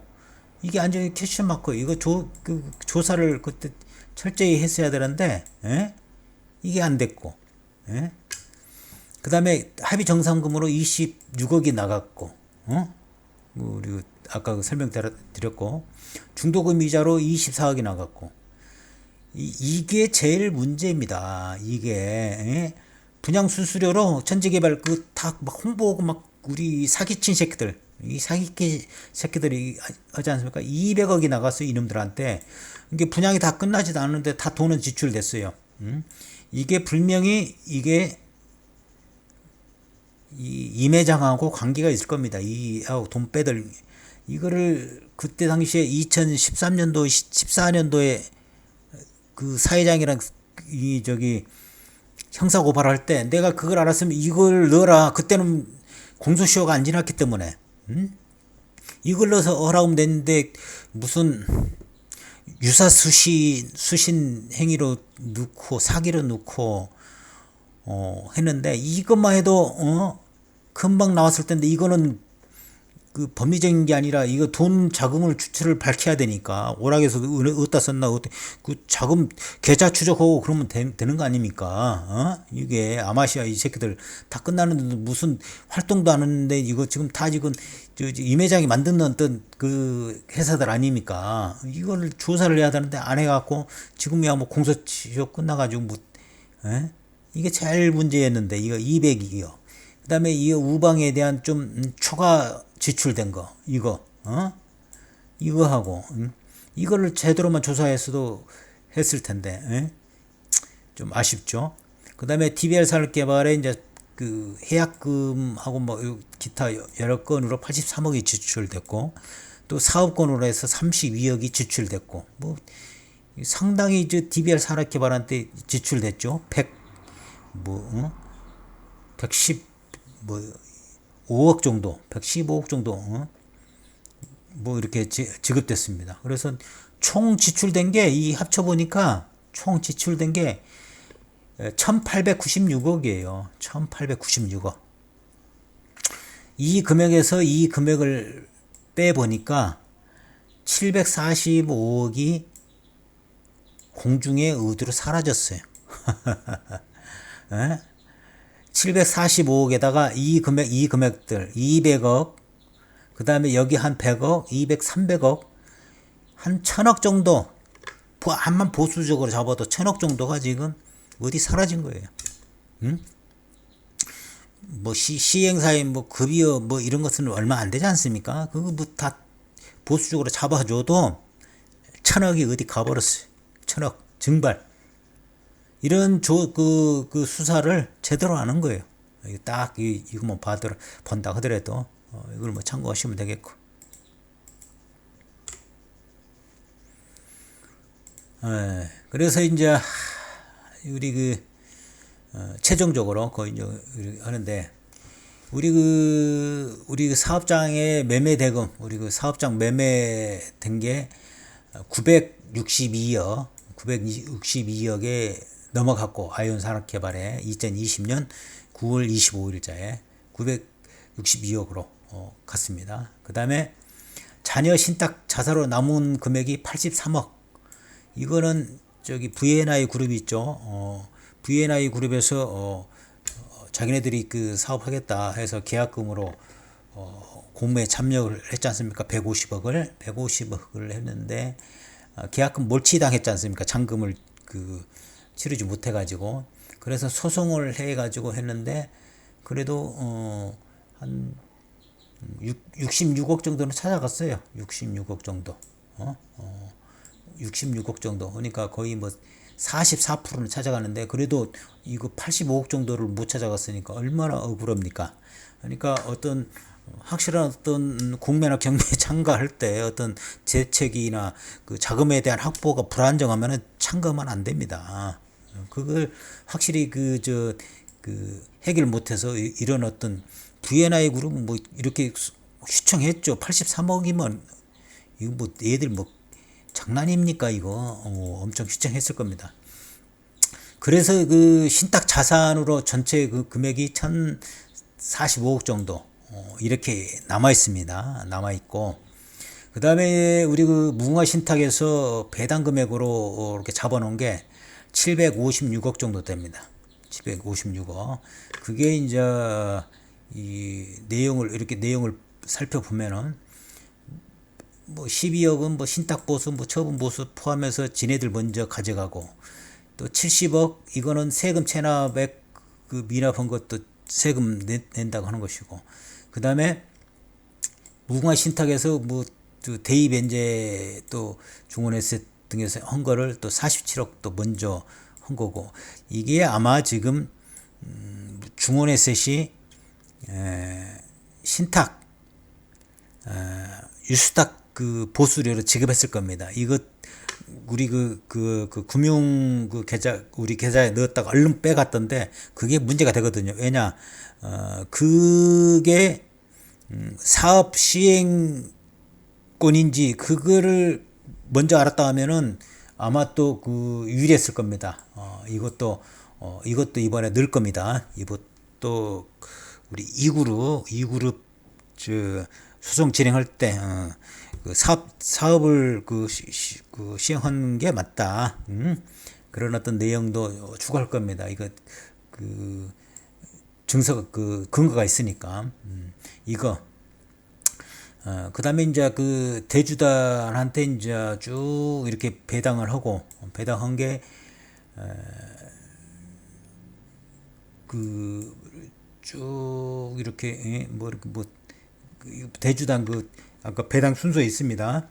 이게 완전히 퀘스천 마크. 이거 그 조사를 그때 철저히 했어야 되는데, 예? 이게 안 됐고, 예? 그 다음에 합의 정산금으로 26억이 나갔고, 그리고 아까 그 설명드렸고, 중도금 이자로 24억이 나갔고, 이게 제일 문제입니다. 이게, 예? 분양 수수료로 천지개발 그 다 막 홍보하고 막 우리 사기친 새끼들, 이 사기친 새끼들이 하지 않습니까? 200억이 나갔어요, 이놈들한테. 이게 분양이 다 끝나지도 않는데 다 돈은 지출됐어요. 이게 분명히 이게 이 임회장하고 관계가 있을 겁니다. 돈 빼들 이거를 그때 당시에 2013년도 14년도에 그 사회장이랑 형사 고발할 때 내가 그걸 알았으면 이걸 넣어라. 그때는 공소시효가 안 지났기 때문에 이걸 넣어서 하라고 냈는데 무슨 유사 수신 행위로 넣고 사기로 넣고 했는데 이것만 해도 금방 나왔을 텐데 이거는 그 법리적인 게 아니라 이거 돈 자금을 주체를 밝혀야 되니까 오락에서 어디다 썼나 그 자금 계좌 추적하고 그러면 되는 거 아닙니까? 이게 아마시아 이 새끼들 다 끝나는데 무슨 활동도 안 하는데 이거 지금 다 지금 임 회장이 만든 어떤 그 회사들 아닙니까? 이걸 조사를 해야 되는데 안 해갖고 지금이야 뭐 공소시효 끝나가지고 뭐 이게 제일 문제였는데 이거 200이요. 그다음에 이 우방에 대한 좀 초과 지출된 거 이거 하고 이거를 제대로만 조사했어도 했을 텐데 좀 아쉽죠. 그다음에 DBR 산업개발에 이제 그 해약금하고 뭐 기타 여러 건으로 83억이 지출됐고 또 사업건으로 해서 32억이 지출됐고 뭐 상당히 저 DBR 산업개발한테 지출됐죠. 110 뭐 5억 정도, 115억 정도, 뭐 이렇게 지급됐습니다. 그래서 총 지출된 게 이 합쳐 보니까 총 지출된 게 1,896억이에요. 1,896억. 이 금액에서 이 금액을 빼 보니까 745억이 공중의 의도로 사라졌어요. 745억에다가 이 금액들 200억 그 다음에 여기 한 100억 200, 300억 한 1000억 정도 한만 보수적으로 잡아도 1000억 정도가 지금 어디 사라진 거예요. 뭐 시행사의 뭐 급여 뭐 이런 것은 얼마 안 되지 않습니까? 그거 뭐 다 보수적으로 잡아줘도 1000억이 어디 가버렸어요. 1000억 증발. 이런 그 수사를 제대로 하는 거예요. 딱 이거만 본다 하더라도 이걸 뭐 참고하시면 되겠고. 그래서 이제 우리 최종적으로 거의 이제 하는데 우리 그 사업장의 매매 대금 우리 그 사업장 매매된 게 962억에 넘어갔고 아이온 산업개발에 2020년 9월 25일자에 962억으로 갔습니다. 그 다음에 자녀 신탁 자사로 남은 금액이 83억. 이거는 저기 V&I 그룹 있죠. V&I 그룹에서 자기네들이 그 사업하겠다 해서 계약금으로 공모에 참여를 했지 않습니까? 150억을 했는데 계약금 몰치당했지 않습니까? 잔금을 치르지 못해가지고 그래서 소송을 해가지고 했는데 그래도 한 66억 정도는 찾아갔어요. 66억 정도. 66억 정도. 그러니까 거의 뭐 44%는 찾아가는데 그래도 이거 85억 정도를 못 찾아갔으니까 얼마나 억울합니까? 그러니까 어떤 확실한 어떤 공매나 경매에 참가할 때 어떤 대책이나 그 자금에 대한 확보가 불안정하면은 참가하면 안 됩니다. 그걸 확실히 그 해결 못해서 이런 어떤 V&I 그룹은 뭐 이렇게 휘청했죠. 83억이면 이거 뭐 얘들 뭐 장난입니까 이거? 엄청 휘청했을 겁니다. 그래서 그 신탁 자산으로 전체 그 금액이 1,045억 정도 이렇게 남아 있습니다. 남아 있고 그 다음에 우리 그 무궁화 신탁에서 배당 금액으로 이렇게 잡아놓은 게 756억 정도 됩니다. 756억. 그게 이제 이 내용을 이렇게 내용을 살펴보면은 뭐 12억은 뭐 신탁 보수, 뭐 처분 보수 포함해서 지네들 먼저 가져가고 또 70억 이거는 세금 체납액 그 미납한 것도 세금 낸다고 하는 것이고 그 다음에 무궁화 신탁에서 뭐 대입 엔제 또 중원에셋 등에서 한 거를 또 47억 또 먼저 한 거고 이게 아마 지금 중원에셋이 신탁 유수탁 그 보수료를 지급했을 겁니다. 이거 우리 그 금융 그 계좌 우리 계좌에 넣었다가 얼른 빼갔던데 그게 문제가 되거든요. 왜냐 그게 사업 시행권인지 그거를 먼저 알았다 하면은 아마 또 그 유리했을 겁니다. 이것도 이번에 넣을 겁니다. 이것도 우리 이그룹 저 소송 진행할 때 그 사업을 그 시행하는 게 맞다. 그런 어떤 내용도 추가할 겁니다. 이거 그 그 근거가 있으니까 이거 그다음에 이제 그 대주단한테 이제 쭉 이렇게 배당을 하고 배당한 게 그 쭉 이렇게 뭐 이렇게 뭐 대주단 그 아까 배당 순서에 있습니다.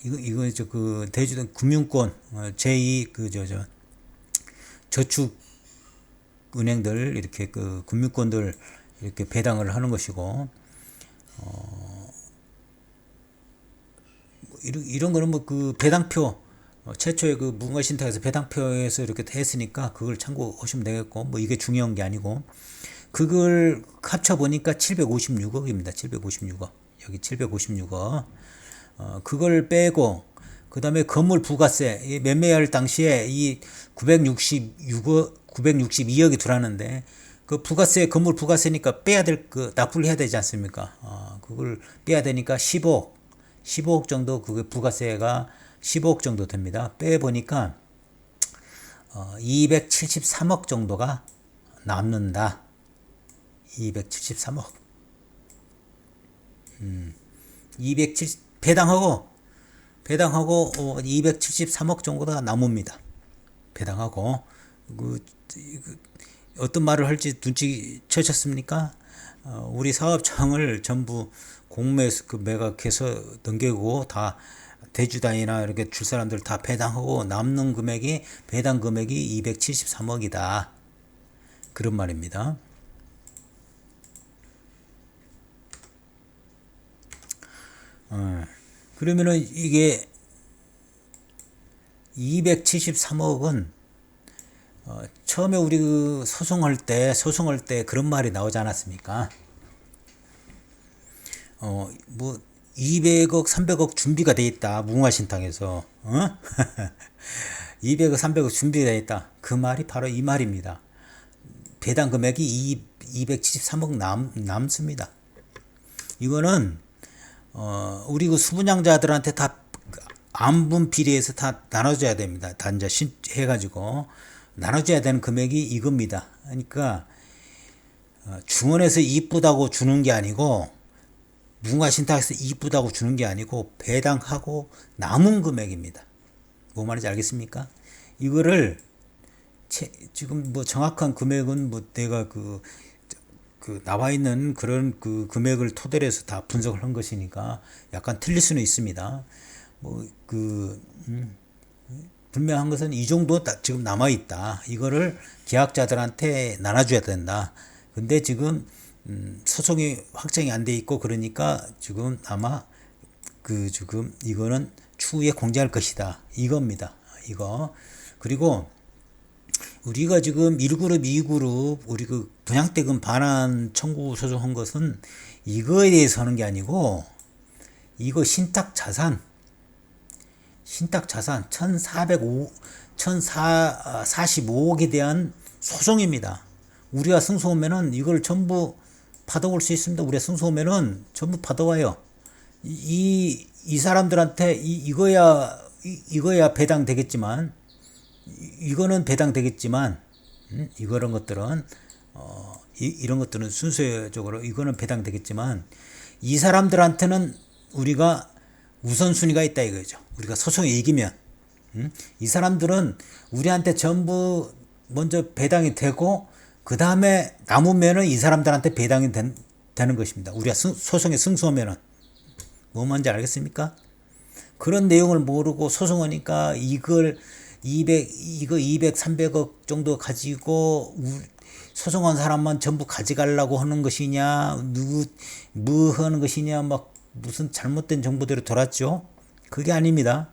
이거 그 대주단 금융권 제2 그 저축 은행들 이렇게 그 금융권들 이렇게 배당을 하는 것이고 이런 거는 뭐 그 배당표 최초의 그 무궁화 신탁에서 배당표에서 이렇게 했으니까 그걸 참고하시면 되겠고 뭐 이게 중요한 게 아니고 그걸 합쳐 보니까 756억입니다. 756억 여기 756억 그걸 빼고 그 다음에 건물 부가세 매매할 당시에 이 962억이 들어왔는데 그 부가세 건물 부가세니까 빼야 될 그 납부를 해야 되지 않습니까? 그걸 빼야 되니까 15억 정도 그게 부가세가 15억 정도 됩니다. 빼 보니까 273억 정도가 남는다. 273억. 270 배당하고 273억 정도가 남습니다. 배당하고 어떤 말을 할지 눈치채셨습니까? 우리 사업장을 전부 공매 그 매각해서 넘기고 다 대주단이나 이렇게 줄 사람들 다 배당하고 남는 금액이 배당 금액이 273억이다. 그런 말입니다. 그러면은 이게 273억은 처음에 우리 그 소송할 때 그런 말이 나오지 않았습니까? 뭐 200억, 300억 준비가 돼 있다. 무궁화 신탁에서 200억, 300억 준비가 돼 있다. 그 말이 바로 이 말입니다. 배당 금액이 273억 남습니다. 이거는 우리 그 수분양자들한테 다 안분 비례해서 다 나눠줘야 됩니다. 단자 해가지고 나눠줘야 되는 금액이 이겁니다. 그러니까 중원에서 이쁘다고 주는 게 아니고 무궁화 신탁에서 이쁘다고 주는 게 아니고 배당하고 남은 금액입니다. 뭐 말인지 알겠습니까? 이거를 지금 뭐 정확한 금액은 뭐 내가 그 나와 있는 그런 그 금액을 토대로 해서 다 분석을 한 것이니까 약간 틀릴 수는 있습니다. 뭐 분명한 것은 이 정도 지금 남아 있다. 이거를 계약자들한테 나눠줘야 된다. 근데 지금 소송이 확정이 안 돼 있고 그러니까 지금 아마 지금 이거는 추후에 공개할 것이다 이겁니다. 이거 그리고 우리가 지금 1그룹, 2그룹 우리 그 분양대금 반환 청구 소송한 것은 이거에 대해서 하는 게 아니고 이거 신탁자산 1,445억에 대한 소송입니다. 우리가 승소하면은 이걸 전부 받아올 수 있습니다. 우리가 승소하면은 전부 받아와요. 이 사람들한테 이거야 배당되겠지만 이거는 배당되겠지만 이런 것들은 이런 것들은 순서적으로 이거는 배당되겠지만 이 사람들한테는 우리가 우선순위가 있다 이거죠. 우리가 소송에 이기면 이 사람들은 우리한테 전부 먼저 배당이 되고 그 다음에 남으면은 이 사람들한테 배당이 되는 것입니다. 우리가 소송에 승소하면은 뭐 뭔지 알겠습니까? 그런 내용을 모르고 소송하니까 이거 200, 300억 정도 가지고 소송한 사람만 전부 가져가려고 하는 것이냐, 뭐 하는 것이냐, 막 무슨 잘못된 정보대로 돌았죠. 그게 아닙니다.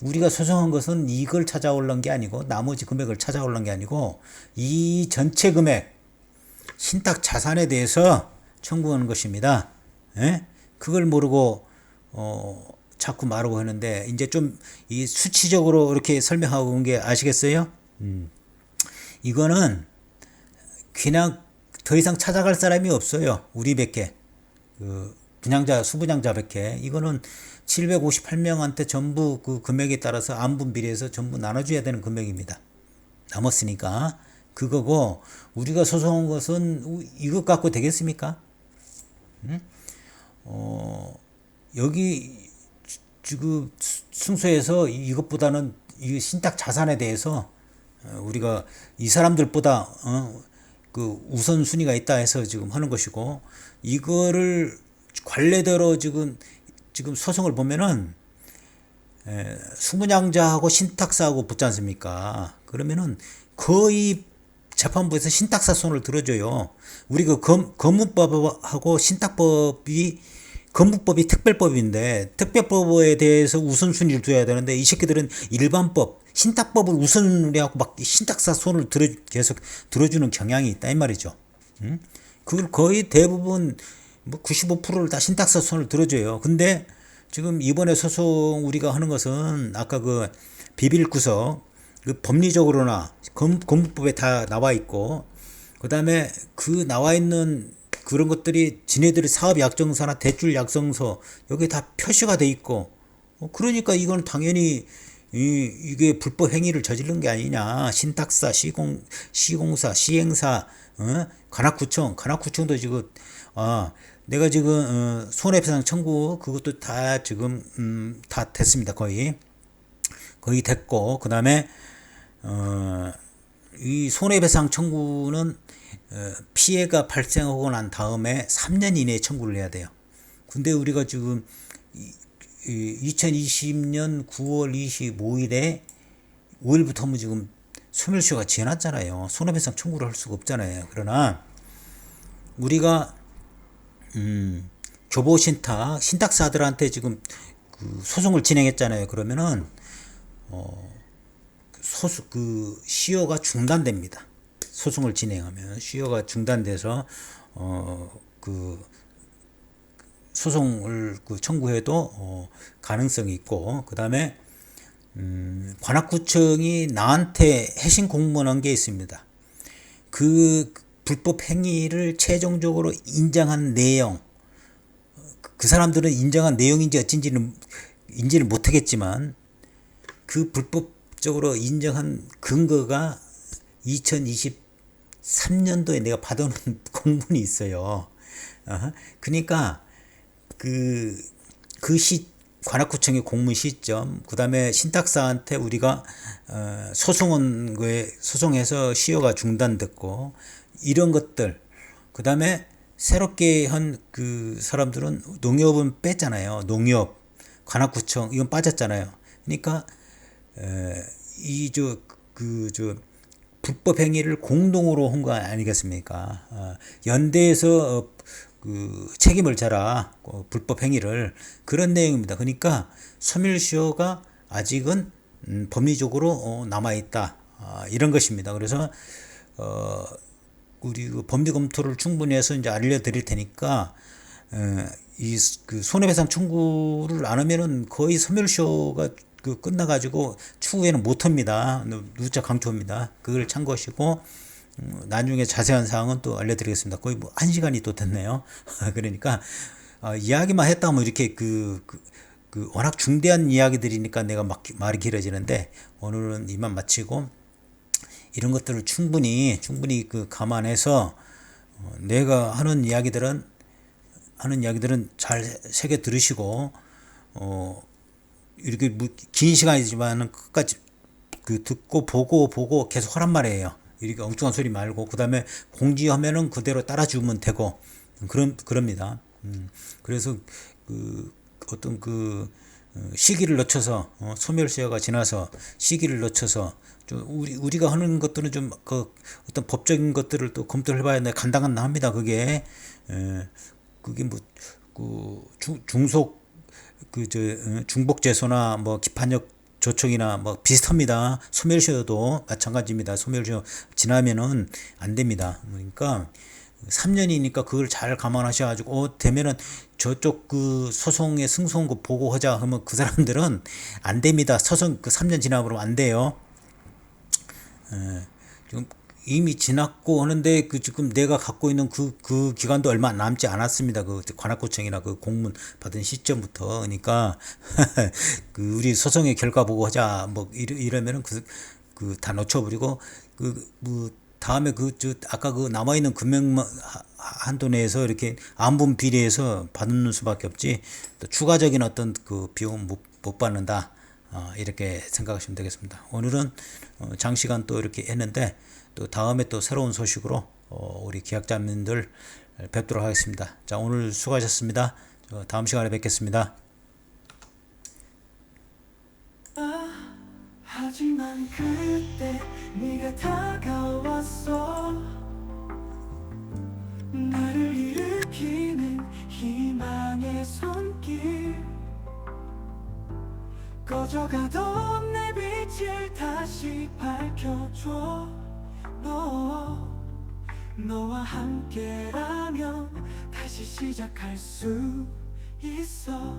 우리가 소송한 것은 이걸 찾아올란 게 아니고 나머지 금액을 찾아올란 게 아니고 이 전체 금액 신탁 자산에 대해서 청구하는 것입니다. 예? 그걸 모르고 자꾸 말하고 하는데 이제 좀 이 수치적으로 이렇게 설명하고 온 게 아시겠어요? 이거는 그냥 더 이상 찾아갈 사람이 없어요. 우리밖에 분양자 수분양자밖에 이거는 758명한테 전부 그 금액에 따라서 안분 비례해서 전부 나눠줘야 되는 금액입니다. 남았으니까 그거고 우리가 소송한 것은 이것 갖고 되겠습니까? 여기 지금 승소해서 이것보다는 이 신탁 자산에 대해서 우리가 이 사람들보다 그 우선순위가 있다 해서 지금 하는 것이고 이거를 관례대로 지금 소송을 보면은 수분양자하고 신탁사하고 붙지 않습니까? 그러면은 거의 재판부에서 신탁사 손을 들어줘요. 우리 그 건물법하고 신탁법이 건물법이 특별법인데 특별법에 대해서 우선순위를 둬야 되는데 이 새끼들은 일반법 신탁법을 우선순위하고 막 신탁사 손을 계속 들어주는 경향이 있다 이 말이죠. 그걸 거의 대부분 뭐 95%를 다 신탁사 손을 들어줘요. 근데 지금 이번에 소송 우리가 하는 것은 아까 그 비빌구석 그 법리적으로나 건물법에 다 나와 있고 그 다음에 그 나와 있는 그런 것들이 지네들의 사업 약정서나 대출 약정서 여기 다 표시가 돼 있고 그러니까 이건 당연히 이게 불법 행위를 저지른 게 아니냐. 신탁사, 시공사, 시행사, 관악구청도 지금 내가 지금 손해배상 청구 그것도 다 지금 다 됐습니다. 거의 됐고 그 다음에 이 손해배상 청구는 피해가 발생하고 난 다음에 3년 이내에 청구를 해야 돼요. 근데 우리가 지금 2020년 9월 25일에 5일부터 하면 지금 소멸시효가 지났잖아요. 손해배상 청구를 할 수가 없잖아요. 그러나 우리가 교보신탁 신탁사들한테 지금 그 소송을 진행했잖아요. 그러면은 그 시효가 중단됩니다. 소송을 진행하면 시효가 중단돼서 그 소송을 청구해도 가능성이 있고 그 다음에 관악구청이 나한테 해신 공문한 게 있습니다. 그 불법 행위를 최종적으로 인정한 내용 그 사람들은 인정한 내용인지 어쩐지는 인지를 못하겠지만 그 불법적으로 인정한 근거가 2023년도에 내가 받아놓은 공문이 있어요. 그러니까 관악구청의 공문 시점, 그 다음에 신탁사한테 우리가 소송한 거에 소송해서 시효가 중단됐고 이런 것들, 그 다음에 새롭게 한 그 사람들은 농협은 뺐잖아요. 농협, 관악구청 이건 빠졌잖아요. 그러니까 불법 행위를 공동으로 한 거 아니겠습니까? 연대해서 그 책임을 져라. 불법 행위를. 그런 내용입니다. 그러니까 소멸시효가 아직은 법리적으로 남아있다. 이런 것입니다. 그래서 우리 그 법리 검토를 충분히 해서 이제 알려드릴 테니까 이 그 손해배상 청구를 안 하면은 거의 소멸시효가 그 끝나가지고 추후에는 못합니다. 누차 강조합니다. 그걸 참고하시고 나중에 자세한 사항은 또 알려드리겠습니다. 거의 뭐 1시간이 또 됐네요. 그러니까 이야기만 했다 뭐 이렇게 그 워낙 중대한 이야기들이니까 내가 막 말이 길어지는데 오늘은 이만 마치고 이런 것들을 충분히 그 감안해서 내가 하는 이야기들은 잘 새겨 들으시고 이렇게 뭐 긴 시간이지만은 끝까지 그 듣고 보고 계속 하란 말이에요. 이렇게 엉뚱한 소리 말고 그다음에 공지하면은 그대로 따라주면 되고 그럽니다. 그래서 그 어떤 그 시기를 놓쳐서 소멸시효가 지나서 시기를 놓쳐서 좀 우리가 하는 것들은 좀 그 어떤 법적인 것들을 또 검토를 해봐야 돼. 간당간당합니다. 그게 뭐 그 중속 중복재소나 뭐 기판력 조촉이나 뭐 비슷합니다. 소멸시효도 마찬가지입니다. 소멸시효 지나면은 안 됩니다. 그러니까 3년이니까 그걸 잘 감안하셔가지고 되면은 저쪽 그 소송에 승소한 거 보고하자 하면 그 사람들은 안 됩니다. 소송 그 3년 지나버리면 안 돼요. 지금 이미 지났고 하는데 그 지금 내가 갖고 있는 그 기간도 얼마 남지 않았습니다. 그 관할구청이나 그 공문 받은 시점부터. 그러니까 그 우리 소송의 결과 보고 하자 뭐 이러면은 그 다 놓쳐버리고 뭐 다음에 아까 그 남아있는 금액 한도 내에서 이렇게 안분 비례해서 받는 수밖에 없지 또 추가적인 어떤 그 비용은 못 받는다. 이렇게 생각하시면 되겠습니다. 오늘은 장시간 또 이렇게 했는데 또 다음에 또 새로운 소식으로 우리 계약자님들 뵙도록 하겠습니다. 자, 오늘 수고하셨습니다. 다음 시간에 뵙겠습니다. 하지만 그때 네가 다가왔어. 나를 일으키는 희망의 손길, 꺼져가던 내 빛을 다시 밝혀줘. 너와 함께라면 다시 시작할 수 있어.